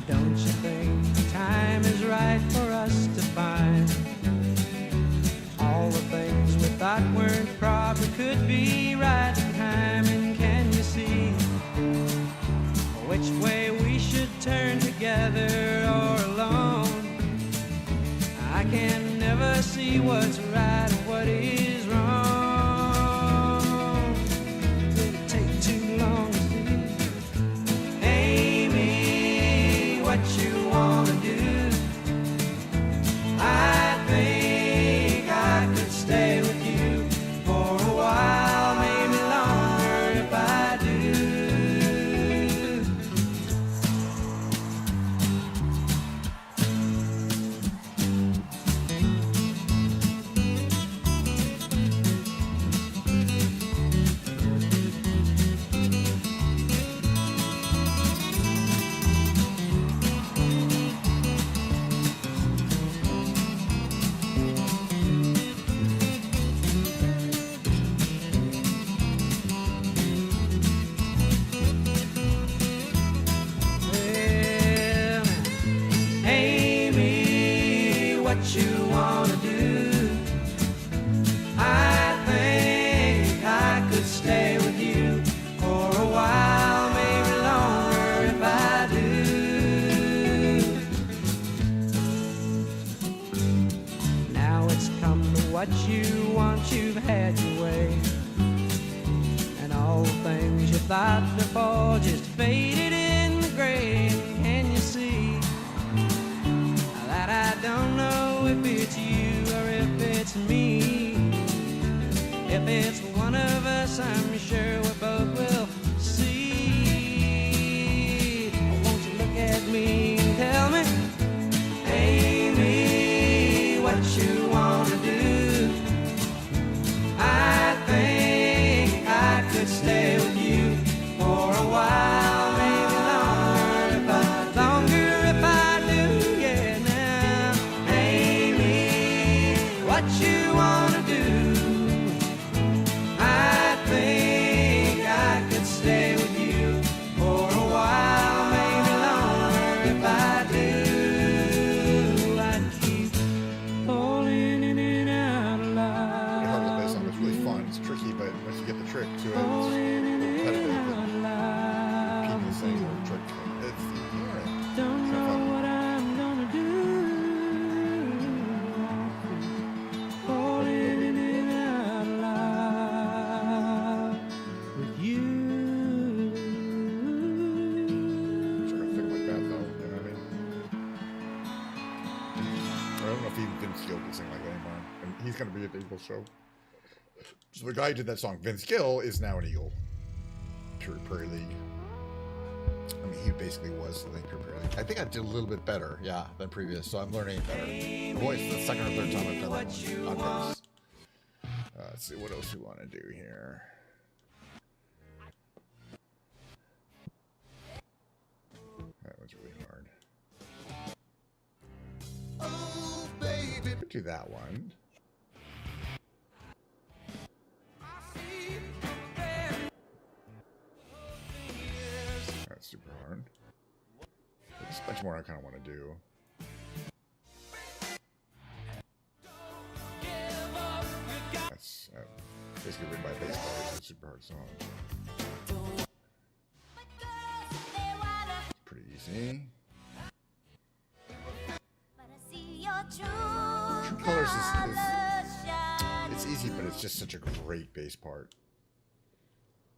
Don't you think the time is right for us to find all the things we thought weren't proper could be right in time? And can you see which way we should turn, together or alone? I can never see what's right and what is wrong. Did it take too long to see? Amy, what you wanna do? I think I could stay with you for a while, maybe longer if I do. Gill can sing like that anymore. And he's going to be at the Eagles show. So the guy who did that song, Vince Gill, is now an Eagle. Pure Prairie League. I mean, he basically was the Pure Prairie League. I think I did a little bit better, yeah, than previous, so I'm learning better. Boy, it's the second or third time I've done that one on purpose. Let's see what else we want to do here. That was really hard. Oh, baby. Could do that one. That's super hard. There's a bunch more I kind of want to do. That's basically written by a bass player, so it's a super hard song. It's pretty easy. True Colors is it's easy, but it's just such a great bass part.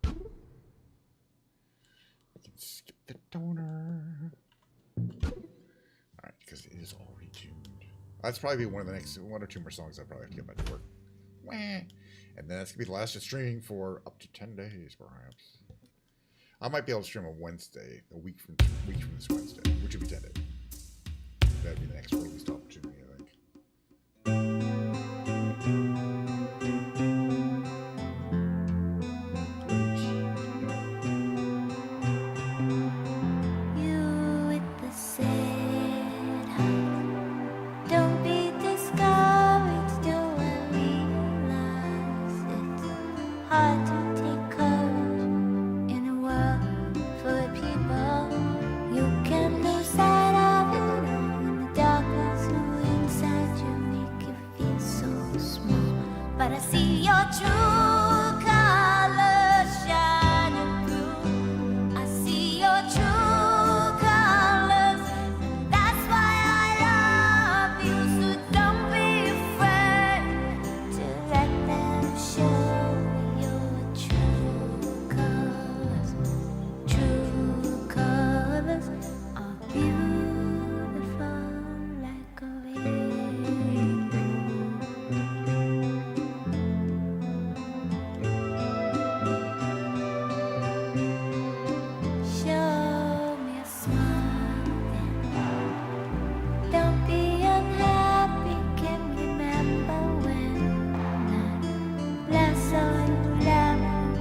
I can skip the donor. Alright, because it is already tuned. That's probably one of the next one or two more songs I probably have to get back to work. Wah. And then that's gonna be the last of streaming for up to 10 days, perhaps. I might be able to stream on Wednesday, a week from this Wednesday, which would be 10 days. That'd be the next release opportunity, I think. You with the sad heart, don't be discouraged. Do I realize it's hard to take courage in a world full of people? You can lose sight of it all when the darkness inside you make you feel so small. But I see your true colors shining through. I see your true colors, and that's why I love you. So don't be afraid to let them show your true colors. True colors are beautiful like a rainbow. Show me a smile then. Don't be unhappy. Can you remember when I last saw you laughing?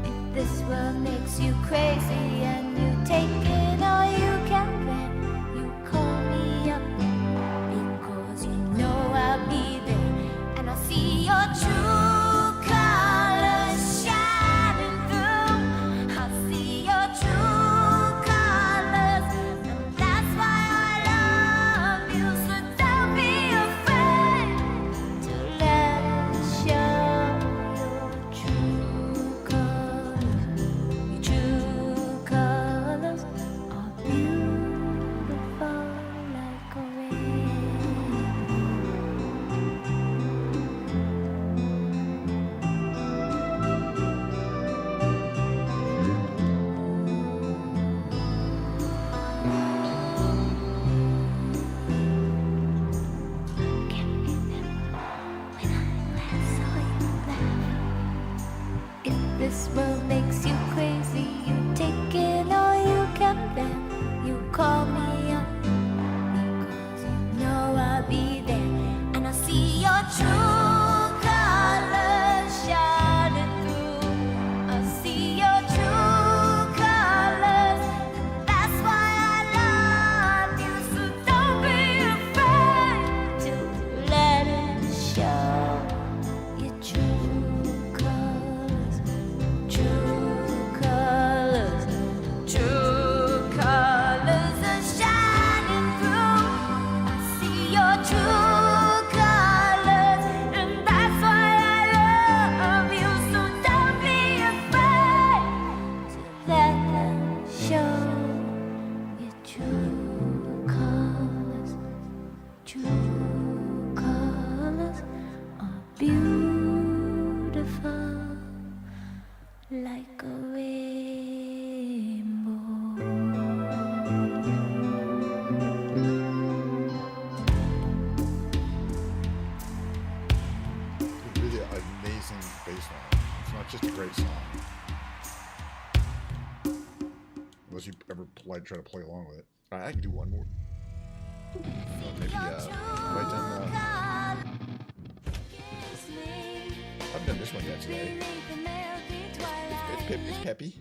If this world makes you crazy and you take it all you can, then you call me up because you know I'll be there and I'll see your true colors shining through. I'll see your true colors, and that's why I love you. So don't be afraid to let me show your true colors. Your true colors are beautiful like a rainbow. If this world makes you crazy, you take it all you can, then you call me up because you know I'll be there and I'll see your true colors shining through. I'll see your true colors, and that's why I love you. So don't be afraid to let it show your true colors. True colors, true colors are shining through. I see your true colors, and that's why I love you. So don't be afraid to let them show your true colors. True colors are beautiful like a rainbow. try to play along with it. All right, I can do one more. Maybe have I done, I haven't done this one yet today. It's peppy.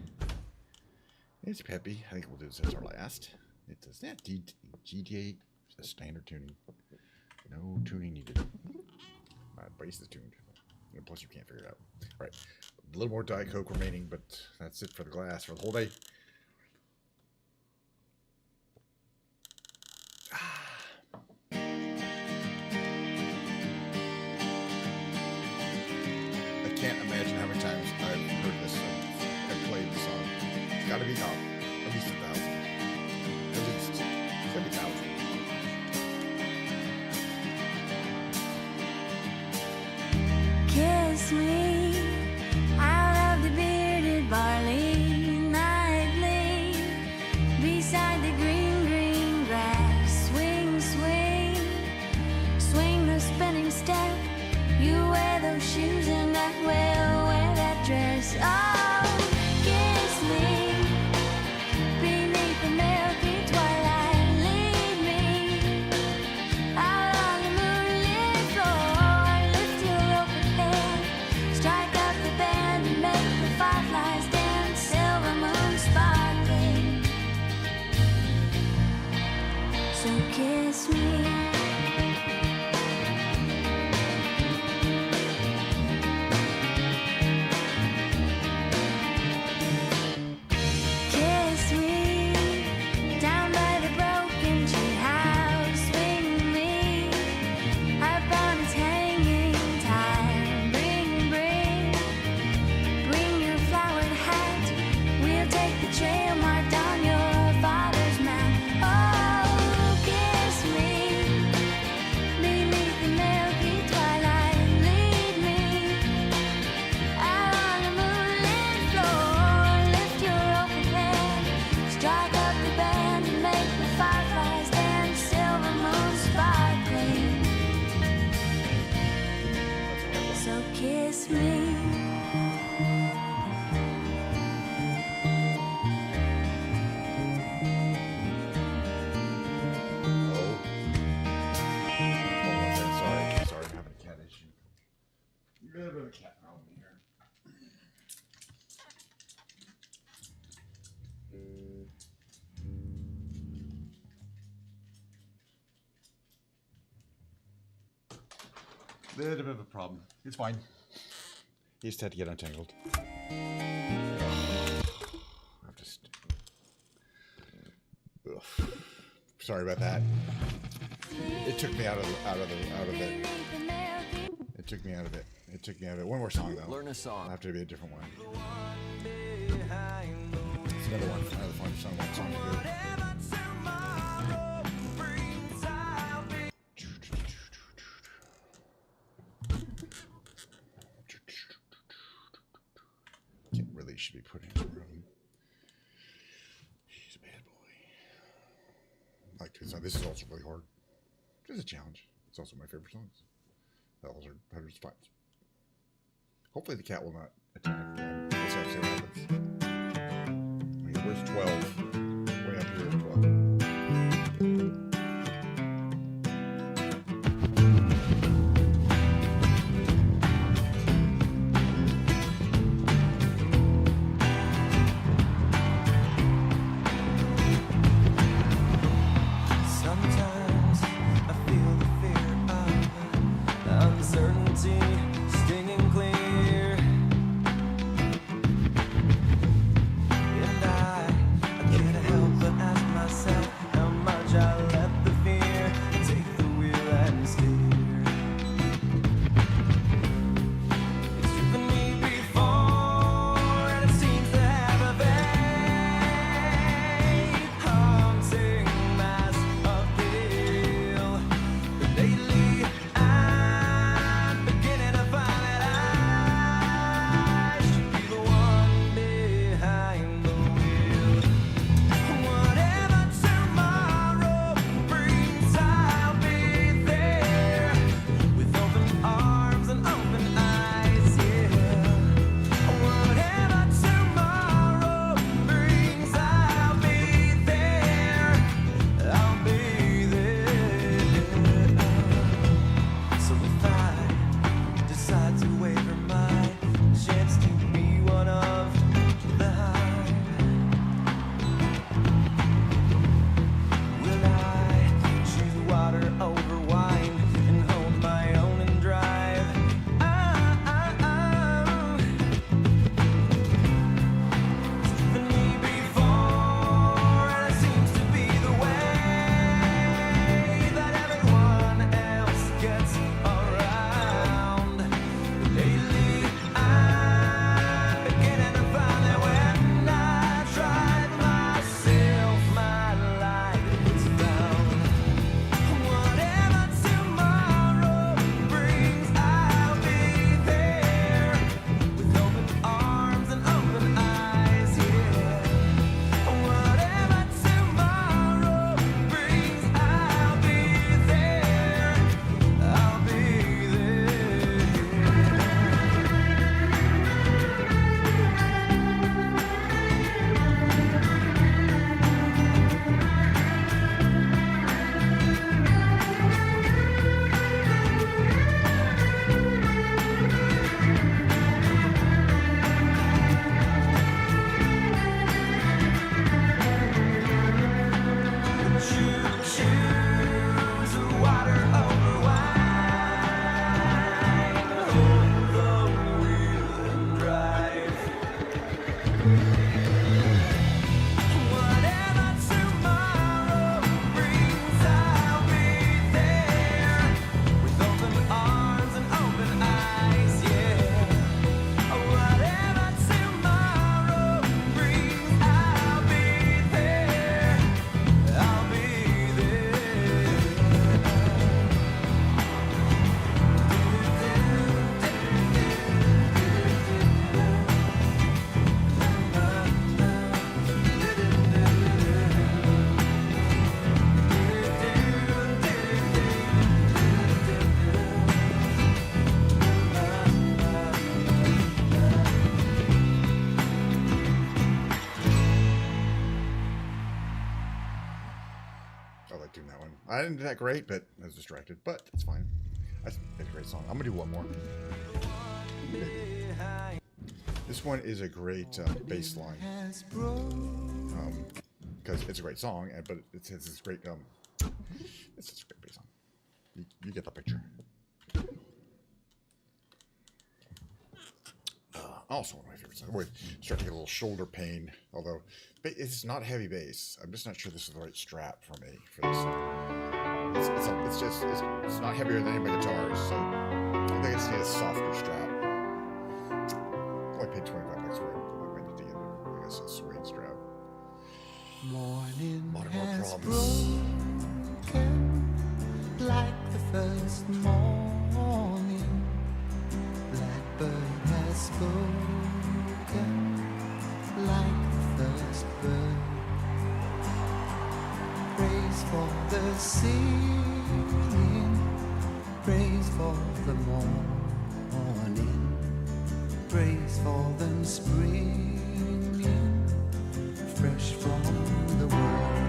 It's peppy. I think we'll do this as our last. It does that. GTA standard tuning. No tuning needed. My bass is tuned. And plus, you can't figure it out. All right. A little more Diet Coke remaining, but that's it for the glass for the whole day. I can't imagine how many times I've heard this song. I've played the song. It's got to be top. At least 1,000. At least 70,000. Kiss me out of the bearded barley nightly, beside the green, green grass. Swing, swing, swing the spinning step. You wear those shoes and I will wear that dress. Oh, kiss me beneath the milky twilight. Lead me out on the moonlit floor. Lift your open head, strike up the band and make the fireflies dance. Silver moon sparkling. So kiss me. Kiss me down by the broken tree house. Swing me upon its hanging tire. Bring your flowered hat. We'll take the trail marked on your father's map. Oh, kiss me beneath the milky twilight. Lead me out on the moonlit floor. Lift your open head, strike up the band and make the fireflies dance. Silver moon sparkling. So kiss me. Oh. Hold on there. Sorry, I'm having a cat issue. You got a bit of a cat problem here. Little bit of a problem. It's fine. He just had to get untangled. I've just. Ugh. Sorry about that. It took me out of it. It took me out of it. One more song though. Learn a It'll song. have to be a different one. It's another one. Another fun song to do. Kid really should be put in the room. He's a bad boy. Like this is also really hard. It's a challenge. It's also my favorite songs. Those are hundreds of times. Hopefully the cat will not attack again. We'll see what happens. Okay, where's 12? Way up here is 12. Sometimes I feel the fear of uncertainty stinging clear, and I I like doing that one. I didn't do that great, but I was distracted. But it's fine. That's a great song. I'm gonna do one more. This one is a great bass line. Because it's a great song, but it's this great it's just a great bass song. You get the picture. Also one of my favorite songs. Wait, start to get a little shoulder pain, although it's not heavy bass. I'm just not sure this is the right strap for me for this. It's not heavier than any of my guitars, so I think I just need a softer strap. I only paid $25 for it. I need to get, I guess, a suede strap. Morning More has problems. broken like the first morning. Blackbird has spoken like the first bird. Praise for the singing, praise for the morning, praise for them springing fresh from the world.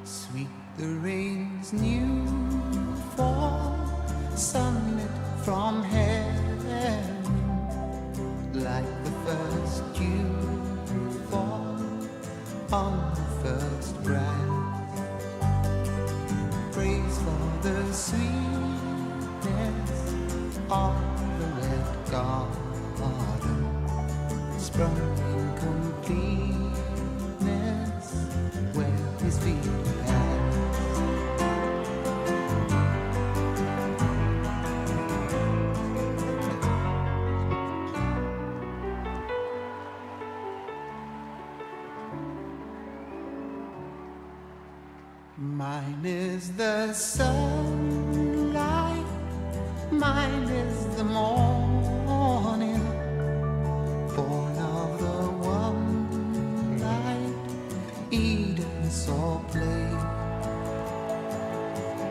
Sweet the rain's new fall, sunlit from heaven, like the first dew fall on the first grass. Praise for the sweetness of the red garden, sprung in completeness where his feet pass. Mine is the sunlight, mine is the morning, born of the one light Eden saw play.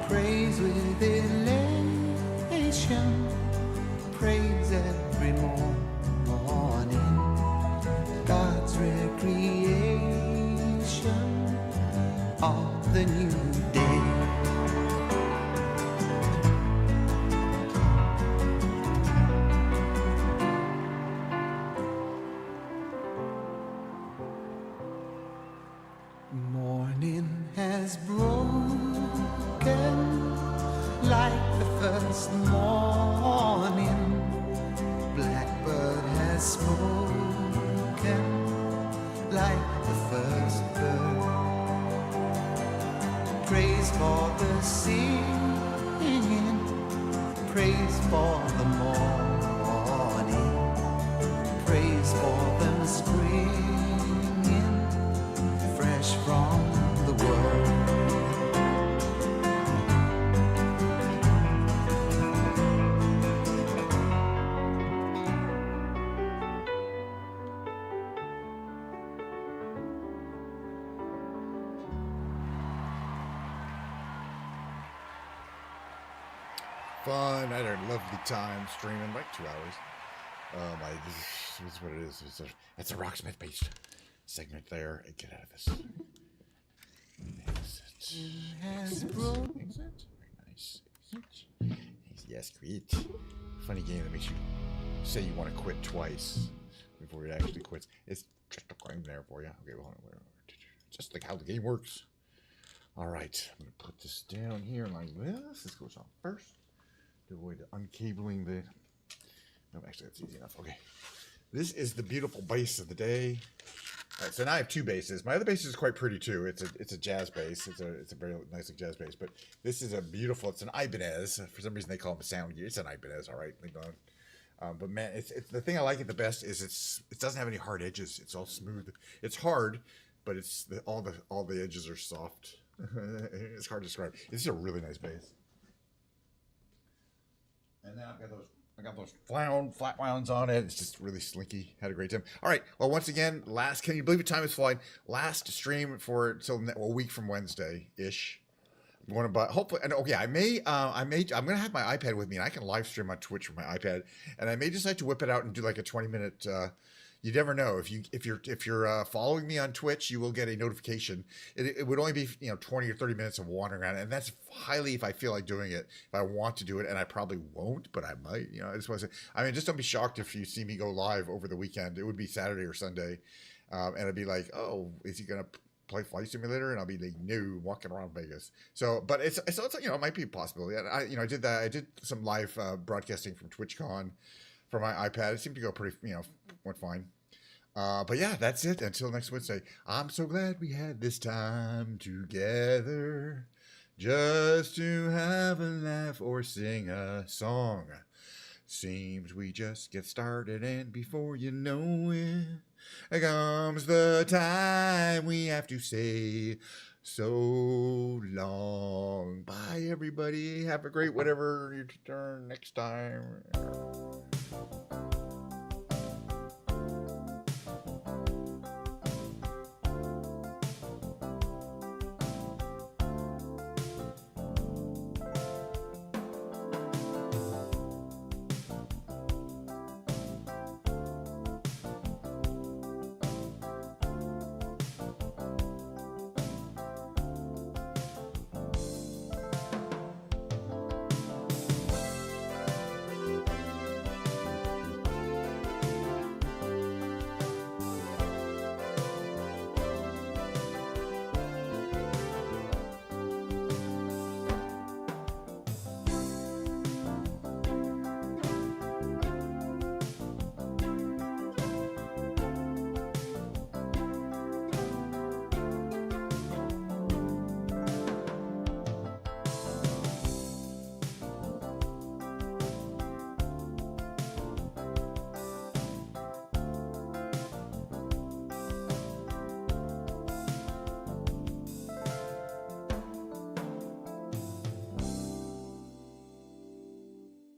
Praise with elation, praise every morning, God's recreation of the new day. Morning has broken like the first morning. Blackbird has spoken like the first bird. Praise for the singing, praise for the morning, praise for them springing fresh from the world. Fun. I had a lovely time streaming, like 2 hours. This is what it is. It's a Rocksmith based segment there. And get out of this. Exit. Exit. Very nice. Exit. Yes, quit. Funny game that makes you say you want to quit twice before it actually quits. It's just a game there for you. Okay, well, just like how the game works. All right, I'm gonna put this down here like this. This goes on first. To avoid uncabling the. No, actually, that's easy enough. Okay, this is the beautiful bass of the day. All right, so now I have two basses. My other bass is quite pretty too. It's a jazz bass. It's a very nice jazz bass. But this is a beautiful. It's an Ibanez. For some reason they call them a sound gear. It's an Ibanez. All right, leave it on. But man, it's the thing I like it the best is it doesn't have any hard edges. It's all smooth. It's hard, but it's all the edges are soft. It's hard to describe. This is a really nice bass. And then I got those flat wounds on it. It's just really slinky. Had a great time. All right. Well, once again, can you believe it? Time is flying. Last stream for till a week from Wednesday ish. Want to buy? Hopefully, and okay, I'm gonna have my iPad with me, and I can live stream on Twitch from my iPad, and I may decide to whip it out and do like a 20-minute. You never know. If you're following me on Twitch, you will get a notification. It would only be 20 or 30 minutes of wandering around, and that's highly if I feel like doing it. If I want to do it, and I probably won't, but I might. I just want to say. I mean, just don't be shocked if you see me go live over the weekend. It would be Saturday or Sunday, and it'd be like, oh, is he gonna play Flight Simulator? And I'll be like, no, walking around Vegas. So, but it's it might be a possibility. And I did that. I did some live broadcasting from TwitchCon for my iPad. It seemed to go pretty, went fine. But yeah, that's it. Until next Wednesday. I'm so glad we had this time together just to have a laugh or sing a song. Seems we just get started, and before you know it, comes the time we have to say so long. Bye, everybody. Have a great whatever your turn next time.